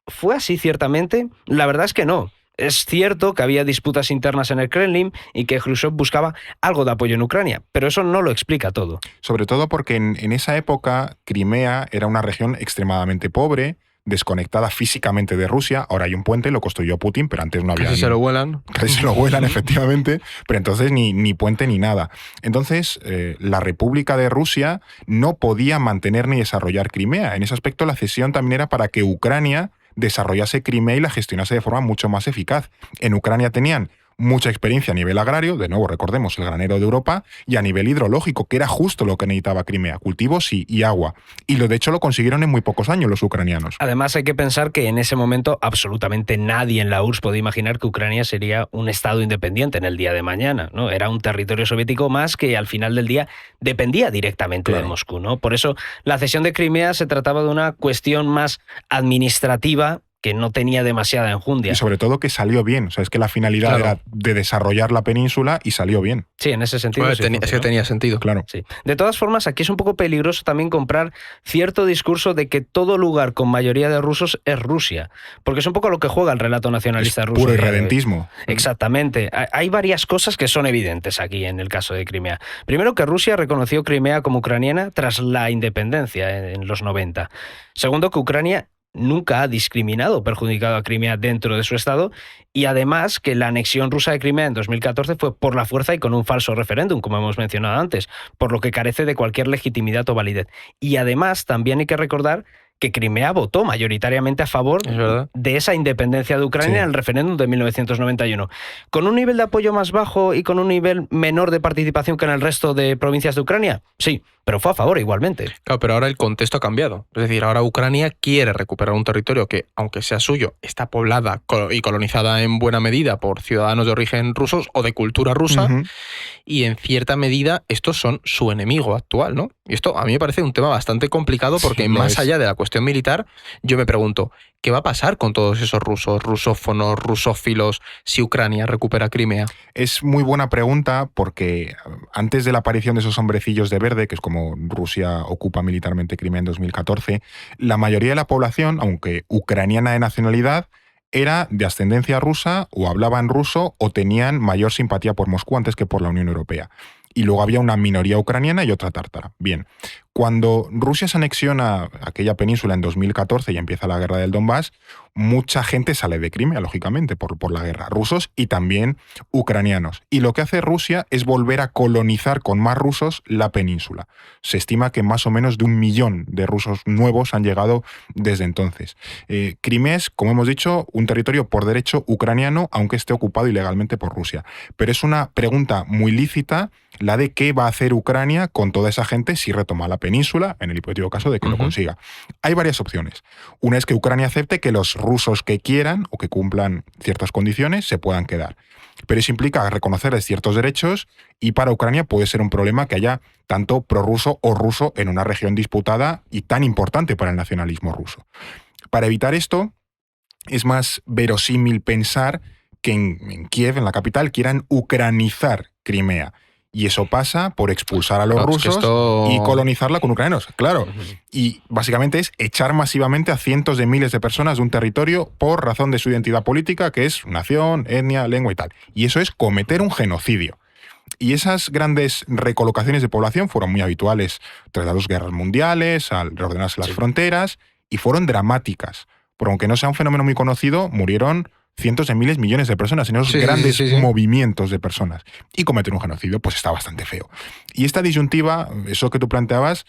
¿Fue así ciertamente? La verdad es que no. Es cierto que había disputas internas en el Kremlin y que Khrushchev buscaba algo de apoyo en Ucrania, pero eso no lo explica todo. Sobre todo porque en esa época Crimea era una región extremadamente pobre, desconectada físicamente de Rusia. Ahora hay un puente, lo construyó Putin, pero antes no había. Casi se lo vuelan. Casi se lo vuelan, efectivamente, pero entonces ni puente ni nada. Entonces, la República de Rusia no podía mantener ni desarrollar Crimea. En ese aspecto, la cesión también era para que Ucrania desarrollase Crimea y la gestionase de forma mucho más eficaz. En Ucrania tenían mucha experiencia a nivel agrario, de nuevo recordemos el granero de Europa, y a nivel hidrológico, que era justo lo que necesitaba Crimea, cultivos y agua. Y de hecho lo consiguieron en muy pocos años los ucranianos. Además, hay que pensar que en ese momento absolutamente nadie en la URSS podía imaginar que Ucrania sería un estado independiente en el día de mañana, ¿no? Era un territorio soviético más que al final del día dependía directamente de Moscú, ¿no? Por eso la cesión de Crimea se trataba de una cuestión más administrativa que no tenía demasiada enjundia. Y sobre todo que salió bien. O sea, es que la finalidad era de desarrollar la península y salió bien. Sí, en ese sentido. Bueno, sí es que funcionó. tenía sentido. Claro. Sí. De todas formas, aquí es un poco peligroso también comprar cierto discurso de que todo lugar con mayoría de rusos es Rusia, porque es un poco lo que juega el relato nacionalista ruso. Puro irredentismo. Exactamente. Hay varias cosas que son evidentes aquí en el caso de Crimea. Primero, que Rusia reconoció Crimea como ucraniana tras la independencia en los 90. Segundo, que Ucrania nunca ha discriminado o perjudicado a Crimea dentro de su estado, y además que la anexión rusa de Crimea en 2014 fue por la fuerza y con un falso referéndum, como hemos mencionado antes, por lo que carece de cualquier legitimidad o validez. Y además también hay que recordar que Crimea votó mayoritariamente a favor de esa independencia de Ucrania en el referéndum de 1991. Con un nivel de apoyo más bajo y con un nivel menor de participación que en el resto de provincias de Ucrania, sí, pero fue a favor igualmente. Claro, pero ahora el contexto ha cambiado. Es decir, ahora Ucrania quiere recuperar un territorio que, aunque sea suyo, está poblada y colonizada en buena medida por ciudadanos de origen rusos o de cultura rusa, y en cierta medida estos son su enemigo actual, ¿no? Y esto a mí me parece un tema bastante complicado porque más allá de la cuestión militar, yo me pregunto, ¿qué va a pasar con todos esos rusos, rusófonos, rusófilos, si Ucrania recupera Crimea? Es muy buena pregunta porque antes de la aparición de esos hombrecillos de verde, que es como Rusia ocupa militarmente Crimea en 2014, la mayoría de la población, aunque ucraniana de nacionalidad, era de ascendencia rusa o hablaban ruso o tenían mayor simpatía por Moscú antes que por la Unión Europea. Y luego había una minoría ucraniana y otra tártara. Bien, cuando Rusia se anexiona aquella península en 2014 y empieza la guerra del Donbass, mucha gente sale de Crimea, lógicamente, por la guerra. Rusos y también ucranianos. Y lo que hace Rusia es volver a colonizar con más rusos la península. Se estima que más o menos de 1 millón de rusos nuevos han llegado desde entonces. Crimea es, como hemos dicho, un territorio por derecho ucraniano, aunque esté ocupado ilegalmente por Rusia. Pero es una pregunta muy lícita la de qué va a hacer Ucrania con toda esa gente si retoma la península, en el hipotético caso de que lo consiga. Hay varias opciones. Una es que Ucrania acepte que los rusos que quieran o que cumplan ciertas condiciones se puedan quedar. Pero eso implica reconocerles ciertos derechos y para Ucrania puede ser un problema que haya tanto prorruso o ruso en una región disputada y tan importante para el nacionalismo ruso. Para evitar esto, es más verosímil pensar que en Kiev, en la capital, quieran ucranizar Crimea. Y eso pasa por expulsar a los rusos y colonizarla con ucranianos, claro. Y básicamente es echar masivamente a cientos de miles de personas de un territorio por razón de su identidad política, que es nación, etnia, lengua y tal. Y eso es cometer un genocidio. Y esas grandes recolocaciones de población fueron muy habituales tras las 2 guerras mundiales, al reordenarse las fronteras, y fueron dramáticas. Por aunque no sea un fenómeno muy conocido, murieron cientos de miles, millones de personas en esos grandes movimientos de personas. Y cometer un genocidio, pues está bastante feo. Y esta disyuntiva, eso que tú planteabas,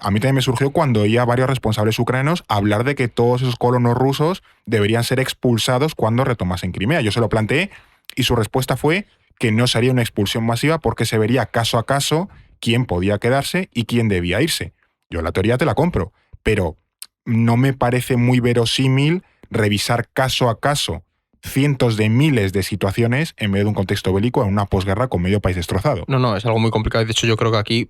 a mí también me surgió cuando oía a varios responsables ucranianos hablar de que todos esos colonos rusos deberían ser expulsados cuando retomasen Crimea. Yo se lo planteé y su respuesta fue que no sería una expulsión masiva porque se vería caso a caso quién podía quedarse y quién debía irse. Yo la teoría te la compro, pero no me parece muy verosímil revisar caso a caso cientos de miles de situaciones en medio de un contexto bélico en una posguerra con medio país destrozado. No, es algo muy complicado. De hecho, yo creo que aquí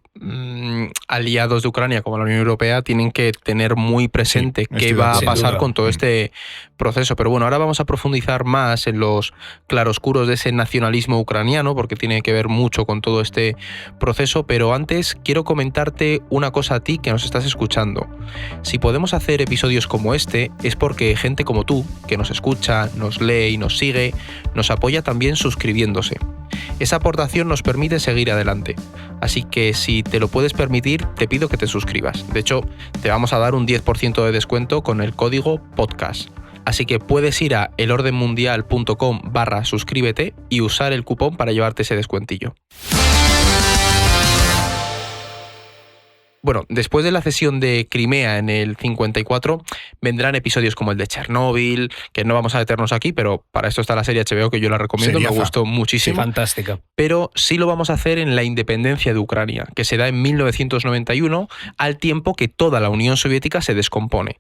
aliados de Ucrania como la Unión Europea tienen que tener muy presente qué va a pasar con todo este proceso. Pero bueno, ahora vamos a profundizar más en los claroscuros de ese nacionalismo ucraniano, porque tiene que ver mucho con todo este proceso. Pero antes quiero comentarte una cosa a ti que nos estás escuchando. Si podemos hacer episodios como este es porque gente como tú, que nos escucha, nos lee y nos sigue, nos apoya también suscribiéndose. Esa aportación nos permite seguir adelante. Así que si te lo puedes permitir, te pido que te suscribas. De hecho, te vamos a dar un 10% de descuento con el código podcast. Así que puedes ir a elordenmundial.com/suscríbete y usar el cupón para llevarte ese descuentillo. Bueno, después de la cesión de Crimea en el 54, vendrán episodios como el de Chernóbil, que no vamos a detenernos aquí, pero para esto está la serie HBO que yo la recomiendo, me gustó muchísimo. Sí, fantástica. Pero sí lo vamos a hacer en la independencia de Ucrania, que se da en 1991, al tiempo que toda la Unión Soviética se descompone.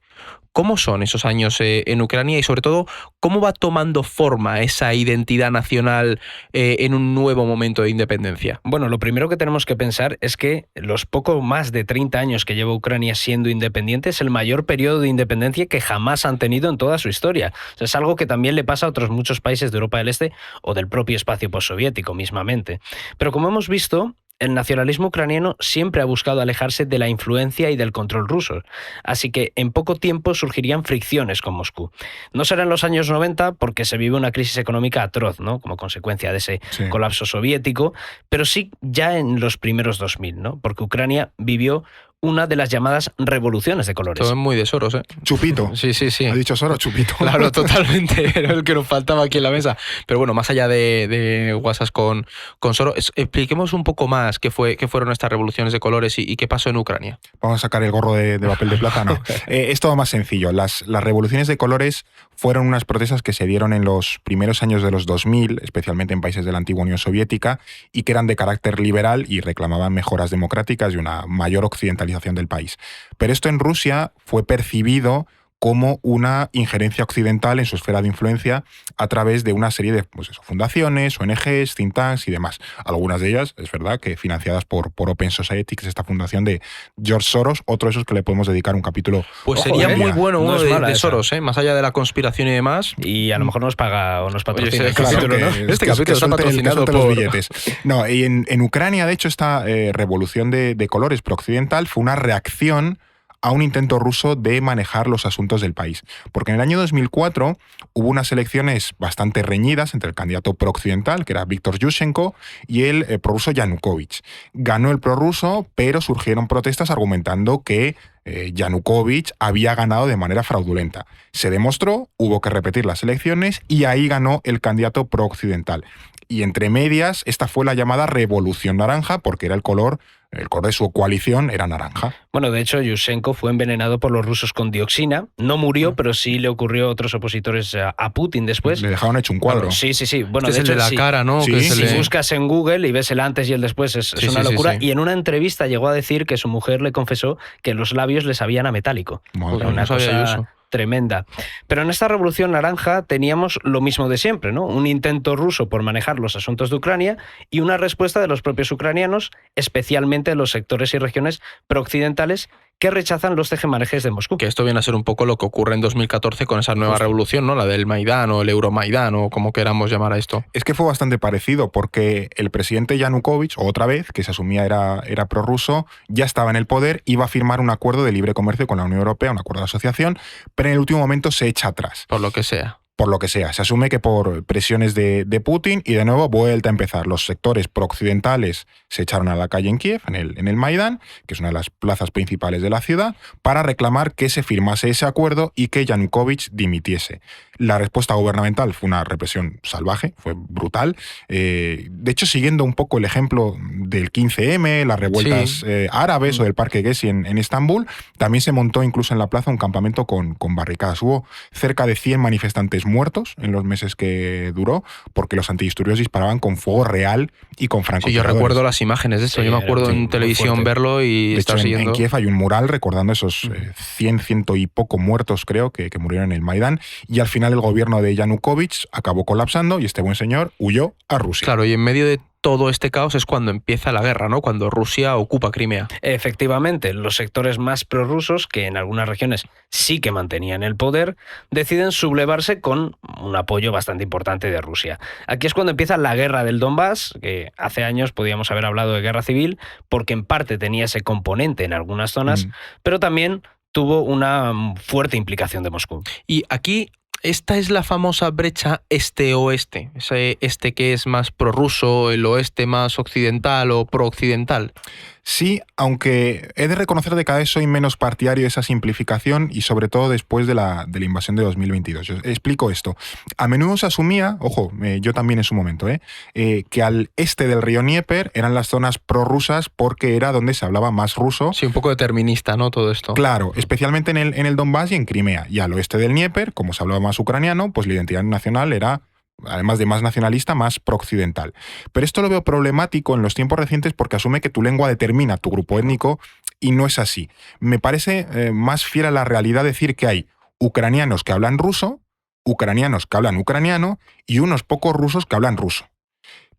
¿Cómo son esos años en Ucrania y sobre todo cómo va tomando forma esa identidad nacional en un nuevo momento de independencia? Bueno, lo primero que tenemos que pensar es que los poco más de 30 años que lleva Ucrania siendo independiente es el mayor periodo de independencia que jamás han tenido en toda su historia. O sea, es algo que también le pasa a otros muchos países de Europa del Este o del propio espacio postsoviético mismamente. Pero como hemos visto, el nacionalismo ucraniano siempre ha buscado alejarse de la influencia y del control ruso, así que en poco tiempo surgirían fricciones con Moscú. No será en los años 90 porque se vive una crisis económica atroz, ¿no?, como consecuencia de ese colapso soviético, pero sí ya en los primeros 2000, ¿no?, porque Ucrania vivió una de las llamadas revoluciones de colores. Todo es muy de Soros, ¿eh? Chupito. Sí, sí, sí. ¿Ha dicho Soros? Chupito. Claro, totalmente. Era el que nos faltaba aquí en la mesa. Pero bueno, más allá de guasas con Soros, expliquemos un poco más qué fueron estas revoluciones de colores y qué pasó en Ucrania. Vamos a sacar el gorro de papel de plata, no. Es todo más sencillo. Las revoluciones de colores fueron unas protestas que se dieron en los primeros años de los 2000, especialmente en países de la antigua Unión Soviética, y que eran de carácter liberal y reclamaban mejoras democráticas y una mayor occidentalización del país. Pero esto en Rusia fue percibido como una injerencia occidental en su esfera de influencia a través de una serie de fundaciones, ONGs, think tanks y demás. Algunas de ellas, es verdad, que financiadas por Open Society, que es esta fundación de George Soros, otro de esos que le podemos dedicar un capítulo. Pues sería muy bueno uno de Soros, más allá de la conspiración y demás. Y a lo mejor nos paga o nos patrocina. Oye, claro, capítulo, ¿no? Este capítulo está patrocinado por los billetes. No, y en Ucrania, de hecho, esta revolución de colores prooccidental fue una reacción a un intento ruso de manejar los asuntos del país. Porque en el año 2004 hubo unas elecciones bastante reñidas entre el candidato prooccidental, que era Viktor Yushchenko, y el prorruso Yanukovych. Ganó el prorruso, pero surgieron protestas argumentando que Yanukovych había ganado de manera fraudulenta. Se demostró, hubo que repetir las elecciones y ahí ganó el candidato prooccidental. Y entre medias, esta fue la llamada Revolución Naranja, porque era el color de su coalición era naranja. Bueno, de hecho, Yushchenko fue envenenado por los rusos con dioxina. No murió, pero sí le ocurrió a otros opositores a Putin después. Le dejaron hecho un cuadro. Bueno, sí. Bueno, este de hecho, es el de la cara, ¿no? Sí, que si buscas en Google y ves el antes y el después, es una locura. Sí. Y en una entrevista llegó a decir que su mujer le confesó que los labios le sabían a metálico. Madre cosa tremenda. Pero en esta revolución naranja teníamos lo mismo de siempre, ¿no? Un intento ruso por manejar los asuntos de Ucrania y una respuesta de los propios ucranianos, especialmente de los sectores y regiones prooccidentales que rechazan los tejemanejes de Moscú. Que esto viene a ser un poco lo que ocurre en 2014 con esa nueva revolución, ¿no? La del Maidán o el Euromaidán o como queramos llamar a esto. Es que fue bastante parecido porque el presidente Yanukovych, otra vez, que se asumía era prorruso, ya estaba en el poder, iba a firmar un acuerdo de libre comercio con la Unión Europea, un acuerdo de asociación, pero en el último momento se echa atrás. Por lo que sea. Por lo que sea. Se asume que por presiones de Putin y de nuevo vuelta a empezar. Los sectores prooccidentales se echaron a la calle en Kiev, en el Maidán, que es una de las plazas principales de la ciudad, para reclamar que se firmase ese acuerdo y que Yanukovych dimitiese. La respuesta gubernamental fue una represión salvaje, fue brutal. De hecho, siguiendo un poco el ejemplo del 15M, las revueltas árabes o del Parque Gezi en Estambul, también se montó incluso en la plaza un campamento con barricadas. Hubo cerca de 100 manifestantes muertos en los meses que duró, porque los antidisturbios disparaban con fuego real y con francotiradores. Sí, yo recuerdo las imágenes de eso. Yo me acuerdo en televisión verlo y estar siguiendo. En Kiev hay un mural recordando esos 100 y poco muertos, creo, que murieron en el Maidán. Y al final el gobierno de Yanukovych acabó colapsando y este buen señor huyó a Rusia. Claro, y en medio de todo este caos es cuando empieza la guerra, ¿no? Cuando Rusia ocupa Crimea. Efectivamente, los sectores más prorrusos, que en algunas regiones sí que mantenían el poder, deciden sublevarse con un apoyo bastante importante de Rusia. Aquí es cuando empieza la guerra del Donbass, que hace años podíamos haber hablado de guerra civil, porque en parte tenía ese componente en algunas zonas, pero también tuvo una fuerte implicación de Moscú. Y aquí esta es la famosa brecha este-oeste, ese este que es más prorruso, el oeste más occidental o prooccidental. Sí, aunque he de reconocer que cada vez soy menos partidario de esa simplificación y sobre todo después de la invasión de 2022. Yo explico esto. A menudo se asumía, ojo, yo también en su momento, que al este del río Dnieper eran las zonas prorrusas porque era donde se hablaba más ruso. Sí, un poco determinista, ¿no? Todo esto. Claro, especialmente en el Donbass y en Crimea. Y al oeste del Dnieper, como se hablaba más ucraniano, pues la identidad nacional era, además de más nacionalista, más prooccidental. Pero esto lo veo problemático en los tiempos recientes porque asume que tu lengua determina tu grupo étnico y no es así. Me parece más fiel a la realidad decir que hay ucranianos que hablan ruso, ucranianos que hablan ucraniano y unos pocos rusos que hablan ruso.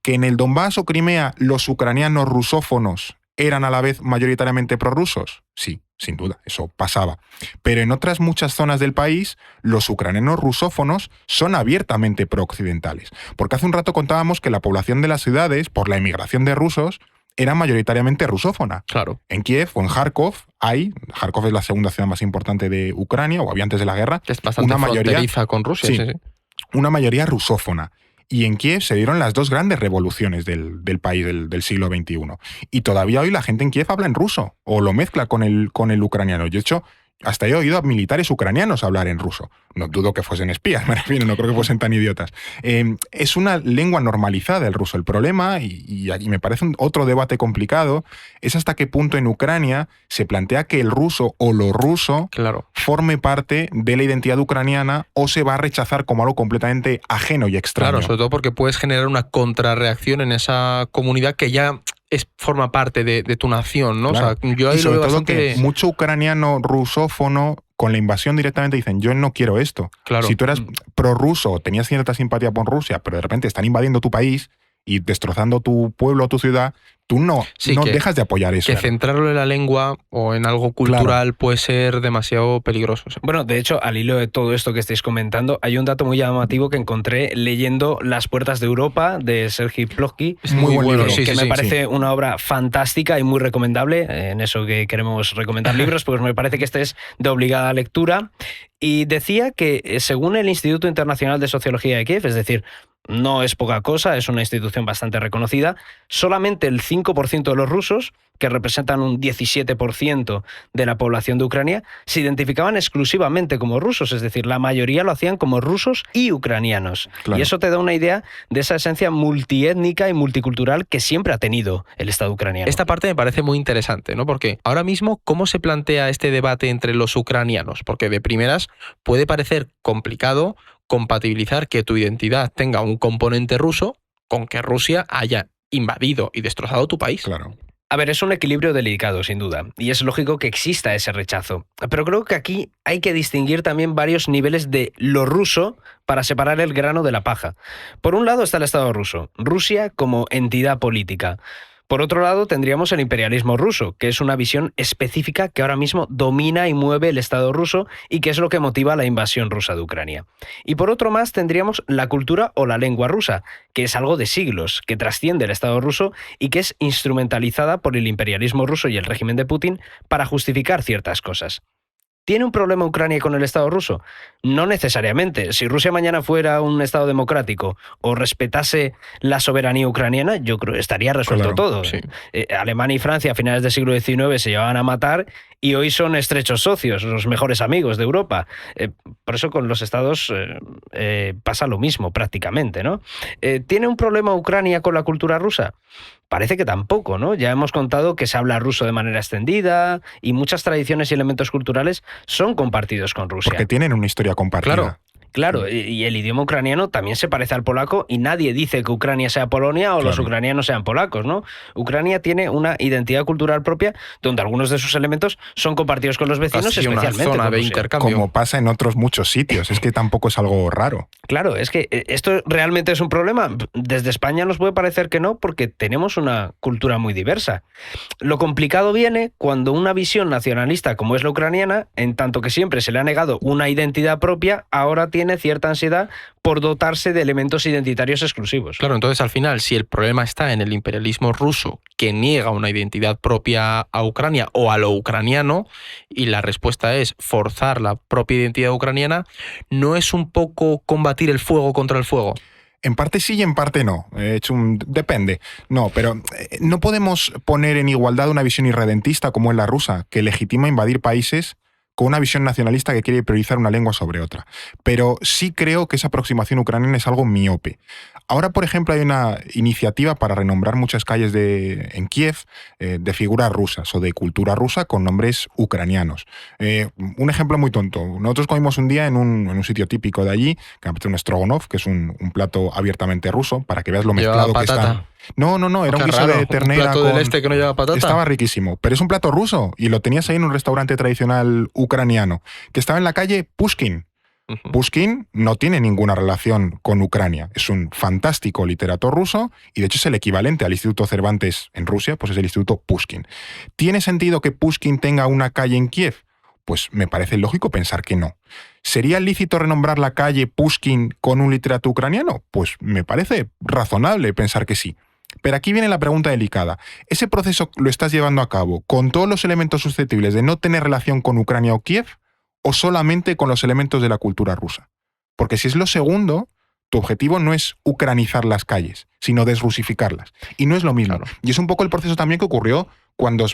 Que en el Donbass o Crimea los ucranianos rusófonos eran a la vez mayoritariamente prorrusos, sí, sin duda, eso pasaba. Pero en otras muchas zonas del país, los ucranianos rusófonos son abiertamente prooccidentales. Porque hace un rato contábamos que la población de las ciudades, por la emigración de rusos, era mayoritariamente rusófona. Claro. En Kiev o en Kharkov Kharkov es la segunda ciudad más importante de Ucrania, o había antes de la guerra, Es bastante fronteriza con Rusia. Sí, una mayoría rusófona. Y en Kiev se dieron las dos grandes revoluciones del país del siglo XXI. Y todavía hoy la gente en Kiev habla en ruso o lo mezcla con el ucraniano. Yo, de hecho, hasta he oído a militares ucranianos hablar en ruso. No dudo que fuesen espías, me refiero, no creo que fuesen tan idiotas. Es una lengua normalizada el ruso. El problema, y aquí me parece otro debate complicado, es hasta qué punto en Ucrania se plantea que el ruso o lo ruso forme parte de la identidad ucraniana o se va a rechazar como algo completamente ajeno y extraño. Claro, sobre todo porque puedes generar una contrarreacción en esa comunidad que ya forma parte de tu nación, ¿no? Claro. O sea, yo ahí y sobre lo veo todo bastante... que mucho ucraniano rusófono con la invasión directamente dicen, yo no quiero esto. Claro. Si tú eras prorruso, tenías cierta simpatía por Rusia, pero de repente están invadiendo tu país y destrozando tu pueblo o tu ciudad, tú no dejas de apoyar eso. Que centrarlo en la lengua o en algo cultural puede ser demasiado peligroso. Bueno, de hecho, al hilo de todo esto que estáis comentando, hay un dato muy llamativo que encontré leyendo Las puertas de Europa, de Sergei Plotkin. Es muy bueno, que me parece una obra fantástica y muy recomendable. En eso que queremos recomendar libros, pues me parece que este es de obligada lectura. Y decía que, según el Instituto Internacional de Sociología de Kiev, es decir, no es poca cosa, es una institución bastante reconocida, solamente el 5% de los rusos, que representan un 17% de la población de Ucrania, se identificaban exclusivamente como rusos, es decir, la mayoría lo hacían como rusos y ucranianos. Claro. Y eso te da una idea de esa esencia multiétnica y multicultural que siempre ha tenido el Estado ucraniano. Esta parte me parece muy interesante, ¿no? Porque ahora mismo, ¿cómo se plantea este debate entre los ucranianos? Porque de primeras puede parecer complicado compatibilizar que tu identidad tenga un componente ruso con que Rusia haya invadido y destrozado tu país. Claro. A ver, es un equilibrio delicado, sin duda, y es lógico que exista ese rechazo. Pero creo que aquí hay que distinguir también varios niveles de lo ruso para separar el grano de la paja. Por un lado está el Estado ruso, Rusia como entidad política. Por otro lado, tendríamos el imperialismo ruso, que es una visión específica que ahora mismo domina y mueve el Estado ruso y que es lo que motiva la invasión rusa de Ucrania. Y por otro más, tendríamos la cultura o la lengua rusa, que es algo de siglos, que trasciende el Estado ruso y que es instrumentalizada por el imperialismo ruso y el régimen de Putin para justificar ciertas cosas. ¿Tiene un problema Ucrania con el Estado ruso? No necesariamente. Si Rusia mañana fuera un Estado democrático o respetase la soberanía ucraniana, yo creo que estaría resuelto todo. Sí. Alemania y Francia a finales del siglo XIX se llevaban a matar y hoy son estrechos socios, los mejores amigos de Europa. Por eso con los Estados pasa lo mismo prácticamente, ¿no? ¿Tiene un problema Ucrania con la cultura rusa? Parece que tampoco, ¿no? Ya hemos contado que se habla ruso de manera extendida y muchas tradiciones y elementos culturales son compartidos con Rusia. Porque tienen una historia compartida. Claro, y el idioma ucraniano también se parece al polaco y nadie dice que Ucrania sea Polonia o los ucranianos sean polacos, ¿no? Ucrania tiene una identidad cultural propia donde algunos de sus elementos son compartidos con los vecinos, casi especialmente una zona con de Rusia. intercambio. Como pasa en otros muchos sitios, es que tampoco es algo raro. Claro, es que esto realmente es un problema. Desde España nos puede parecer que no, porque tenemos una cultura muy diversa. Lo complicado viene cuando una visión nacionalista como es la ucraniana, en tanto que siempre se le ha negado una identidad propia, ahora tiene cierta ansiedad por dotarse de elementos identitarios exclusivos. Claro, entonces al final, si el problema está en el imperialismo ruso que niega una identidad propia a Ucrania o a lo ucraniano, y la respuesta es forzar la propia identidad ucraniana, ¿no es un poco combatir el fuego contra el fuego? En parte sí y en parte no. Depende. No, pero no podemos poner en igualdad una visión irredentista como es la rusa, que legitima invadir países con una visión nacionalista que quiere priorizar una lengua sobre otra. Pero sí creo que esa aproximación ucraniana es algo miope. Ahora, por ejemplo, hay una iniciativa para renombrar muchas calles en Kiev de figuras rusas o de cultura rusa con nombres ucranianos. Un ejemplo muy tonto. Nosotros comimos un día en un sitio típico de allí, que es un stroganov, que es un plato abiertamente ruso, para que veas lo mezclado que está. No, era un guiso de ternera. ¿Un plato del este que no lleva patata? Estaba riquísimo, pero es un plato ruso y lo tenías ahí en un restaurante tradicional ucraniano, que estaba en la calle Pushkin. Pushkin no tiene ninguna relación con Ucrania. Es un fantástico literato ruso y de hecho es el equivalente al Instituto Cervantes en Rusia, pues es el Instituto Pushkin. ¿Tiene sentido que Pushkin tenga una calle en Kiev? Pues me parece lógico pensar que no. ¿Sería lícito renombrar la calle Pushkin con un literato ucraniano? Pues me parece razonable pensar que sí. Pero aquí viene la pregunta delicada. ¿Ese proceso lo estás llevando a cabo con todos los elementos susceptibles de no tener relación con Ucrania o Kiev o solamente con los elementos de la cultura rusa? Porque si es lo segundo, tu objetivo no es ucranizar las calles, sino desrusificarlas. Y no es lo mismo. Claro. Y es un poco el proceso también que ocurrió cuando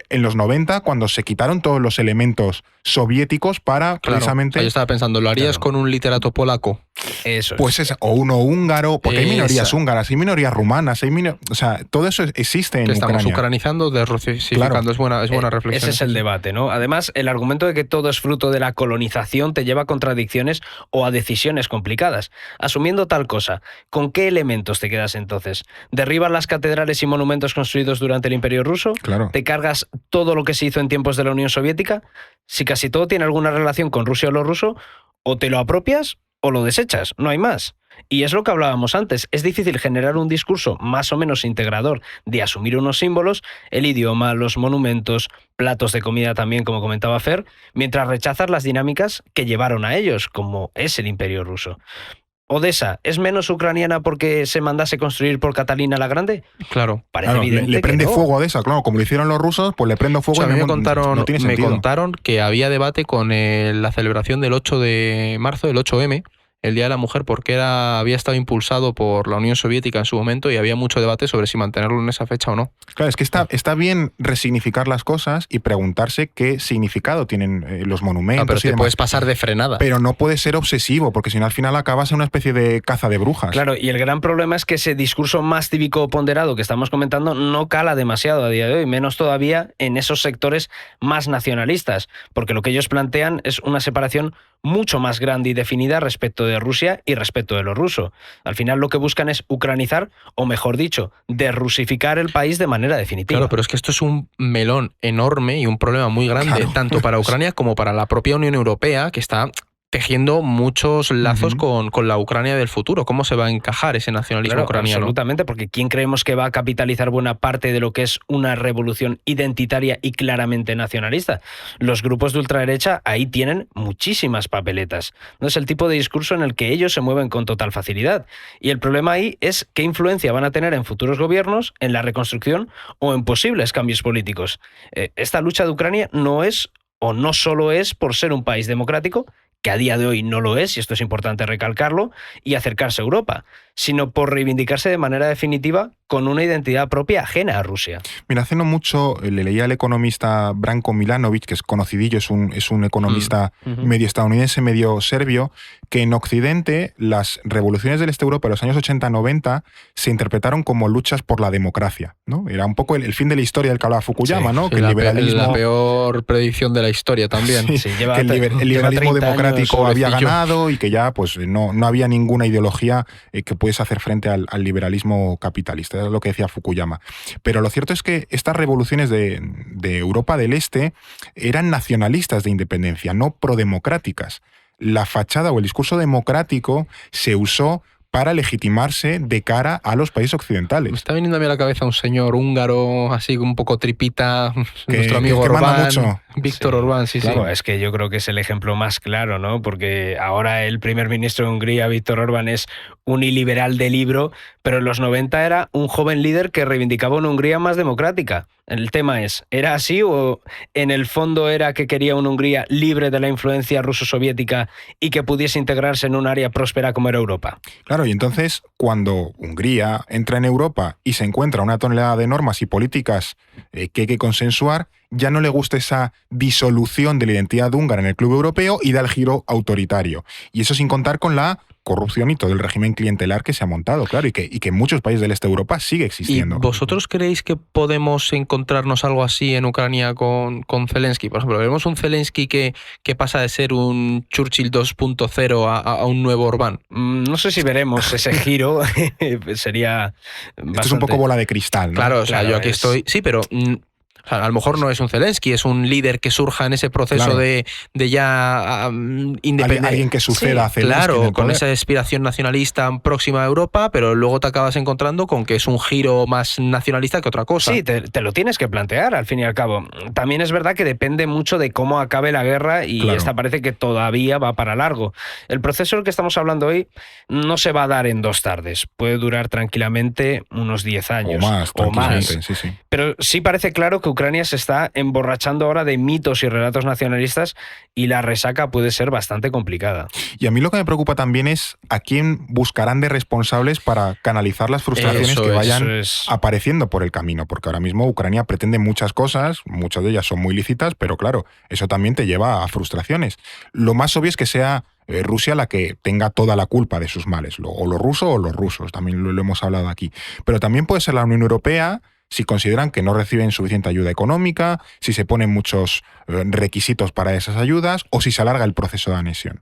en los 90, cuando se quitaron todos los elementos soviéticos para precisamente... Yo estaba pensando, ¿lo harías con un literato polaco? Eso Pues es. o uno húngaro, porque hay minorías Esa. húngaras, hay minorías rumanas, o sea, todo eso existe en Que estamos Ucrania. ucranizando, desrusificando. Claro. Es buena reflexión. Ese es el debate, ¿no? Además, el argumento de que todo es fruto de la colonización te lleva a contradicciones o a decisiones complicadas. Asumiendo tal cosa, ¿con qué elementos te quedas entonces? ¿Derribas las catedrales y monumentos construidos durante el Imperio Ruso? Claro. ¿Te cargas todo lo que se hizo en tiempos de la Unión Soviética? Si casi todo tiene alguna relación con Rusia o lo ruso, o te lo apropias o lo desechas, no hay más. Y es lo que hablábamos antes, es difícil generar un discurso más o menos integrador de asumir unos símbolos, el idioma, los monumentos, platos de comida también, como comentaba Fer, mientras rechazas las dinámicas que llevaron a ellos, como es el Imperio Ruso. ¿Odessa es menos ucraniana porque se mandase construir por Catalina la Grande? Claro. Parece Claro, evidente le prende que no. fuego a Odessa, claro, como lo hicieron los rusos, pues le prendo O fuego sea, a y mí no tiene me sentido. contaron que había debate con la celebración del 8 de marzo, del 8M, el Día de la Mujer, porque había estado impulsado por la Unión Soviética en su momento y había mucho debate sobre si mantenerlo en esa fecha o no. Claro, es que está bien resignificar las cosas y preguntarse qué significado tienen los monumentos Pero y te demás. puedes pasar de frenada. Pero no puede ser obsesivo, porque si no al final acabas en una especie de caza de brujas. Claro, y el gran problema es que ese discurso más cívico ponderado que estamos comentando no cala demasiado a día de hoy, menos todavía en esos sectores más nacionalistas, porque lo que ellos plantean es una separación mucho más grande y definida respecto de Rusia y respecto de lo ruso. Al final lo que buscan es ucranizar, o mejor dicho, derrusificar el país de manera definitiva. Claro, pero es que esto es un melón enorme y un problema muy grande, Claro. tanto para Ucrania como para la propia Unión Europea, que está tejiendo muchos lazos con la Ucrania del futuro. ¿Cómo se va a encajar ese nacionalismo Claro, ucraniano? absolutamente, porque ¿quién creemos que va a capitalizar buena parte de lo que es una revolución identitaria y claramente nacionalista? Los grupos de ultraderecha ahí tienen muchísimas papeletas. No es el tipo de discurso en el que ellos se mueven con total facilidad. Y el problema ahí es qué influencia van a tener en futuros gobiernos, en la reconstrucción o en posibles cambios políticos. Esta lucha de Ucrania no es, o no solo es, por ser un país democrático, que a día de hoy no lo es, y esto es importante recalcarlo, y acercarse a Europa, sino por reivindicarse de manera definitiva con una identidad propia ajena a Rusia. Mira, hace no mucho le leía al economista Branko Milanovic, que es conocidillo, es un economista medio estadounidense, medio serbio, que en Occidente las revoluciones del este de Europa de los años 80-90 se interpretaron como luchas por la democracia, ¿no? Era un poco el fin de la historia del que hablaba Fukuyama, ¿no? Sí, Que el liberalismo... la peor predicción de la historia también. Sí, Sí, lleva que el lleva liberalismo 30 años democrático había sobrecillo. ganado y que ya pues no había ninguna ideología que pudiese hacer frente al liberalismo capitalista. Es lo que decía Fukuyama. Pero lo cierto es que estas revoluciones de Europa del Este eran nacionalistas de independencia, no prodemocráticas. La fachada o el discurso democrático se usó para legitimarse de cara a los países occidentales. Me está viniendo a mí a la cabeza un señor húngaro, así un poco tripita, nuestro amigo que manda Orbán, mucho. Víctor Sí, Orbán, sí, claro, sí. es que yo creo que es el ejemplo más claro, ¿no? Porque ahora el primer ministro de Hungría, Víctor Orbán, es un iliberal de libro, pero en los 90 era un joven líder que reivindicaba una Hungría más democrática. El tema es, ¿era así o en el fondo era que quería una Hungría libre de la influencia ruso-soviética y que pudiese integrarse en un área próspera como era Europa? Claro, y entonces cuando Hungría entra en Europa y se encuentra una tonelada de normas y políticas que hay que consensuar, ya no le gusta esa disolución de la identidad húngara en el club europeo y da el giro autoritario. Y eso sin contar con la corrupción y todo el régimen clientelar que se ha montado, claro, y que en muchos países del este de Europa sigue ¿Y existiendo. vosotros creéis que podemos encontrarnos algo así en Ucrania con Zelensky? Por ejemplo, vemos un Zelensky que pasa de ser un Churchill 2.0 a un nuevo Orbán. No sé si veremos ese giro, sería Esto es un poco bola de cristal, ¿no? Claro, o sea, Claro, yo aquí es- estoy... Sí, pero... o sea, a lo mejor no es un Zelensky, es un líder que surja en ese proceso Claro. de ya independencia. Alguien que suceda a Zelensky en Claro, el con poder. esa aspiración nacionalista próxima a Europa, pero luego te acabas encontrando con que es un giro más nacionalista que otra cosa. Sí, te lo tienes que plantear, al fin y al cabo. También es verdad que depende mucho de cómo acabe la guerra y Claro. esta parece que todavía va para largo. El proceso del que estamos hablando hoy no se va a dar en 2 tardes. Puede durar tranquilamente unos 10 años. O más, o más. tranquilamente, sí. Pero sí parece claro que Ucrania se está emborrachando ahora de mitos y relatos nacionalistas y la resaca puede ser bastante complicada. Y a mí lo que me preocupa también es a quién buscarán de responsables para canalizar las frustraciones que vayan apareciendo por el camino, porque ahora mismo Ucrania pretende muchas cosas, muchas de ellas son muy lícitas, pero claro, eso también te lleva a frustraciones. Lo más obvio es que sea Rusia la que tenga toda la culpa de sus males, o los rusos o los rusos, también lo hemos hablado aquí. Pero también puede ser la Unión Europea, si consideran que no reciben suficiente ayuda económica, si se ponen muchos requisitos para esas ayudas o si se alarga el proceso de anexión.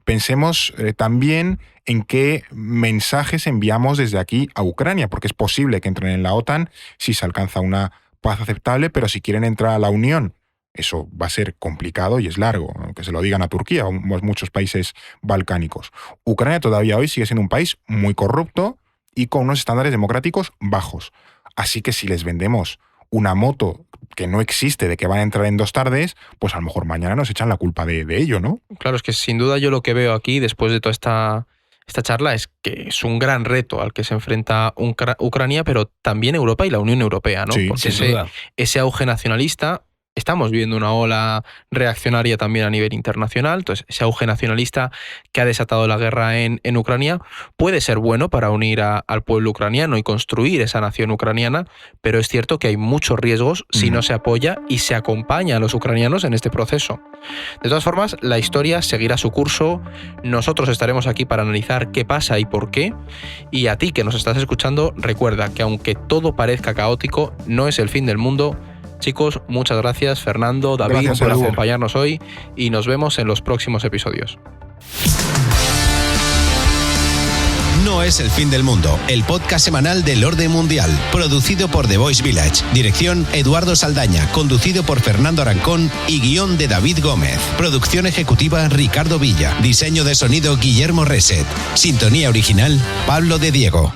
Pensemos también en qué mensajes enviamos desde aquí a Ucrania, porque es posible que entren en la OTAN si se alcanza una paz aceptable, pero si quieren entrar a la Unión, eso va a ser complicado y es largo, que se lo digan a Turquía o a muchos países balcánicos. Ucrania todavía hoy sigue siendo un país muy corrupto y con unos estándares democráticos bajos. Así que si les vendemos una moto que no existe, de que van a entrar en 2 tardes, pues a lo mejor mañana nos echan la culpa de ello, ¿no? Claro, es que sin duda yo lo que veo aquí, después de toda esta charla, es que es un gran reto al que se enfrenta Ucrania, pero también Europa y la Unión Europea, ¿no? Sí, porque ese auge nacionalista... Estamos viendo una ola reaccionaria también a nivel internacional, entonces ese auge nacionalista que ha desatado la guerra en Ucrania puede ser bueno para unir al pueblo ucraniano y construir esa nación ucraniana, pero es cierto que hay muchos riesgos si no se apoya y se acompaña a los ucranianos en este proceso. De todas formas, la historia seguirá su curso, nosotros estaremos aquí para analizar qué pasa y por qué, y a ti que nos estás escuchando, recuerda que aunque todo parezca caótico, no es el fin del mundo. Chicos, muchas gracias, Fernando, David, por acompañarnos hoy y nos vemos en los próximos episodios. No es el fin del mundo, el podcast semanal del orden mundial, producido por The Voice Village, dirección Eduardo Saldaña, conducido por Fernando Arancón y guión de David Gómez, producción ejecutiva Ricardo Villa, diseño de sonido Guillermo Reset, sintonía original Pablo de Diego.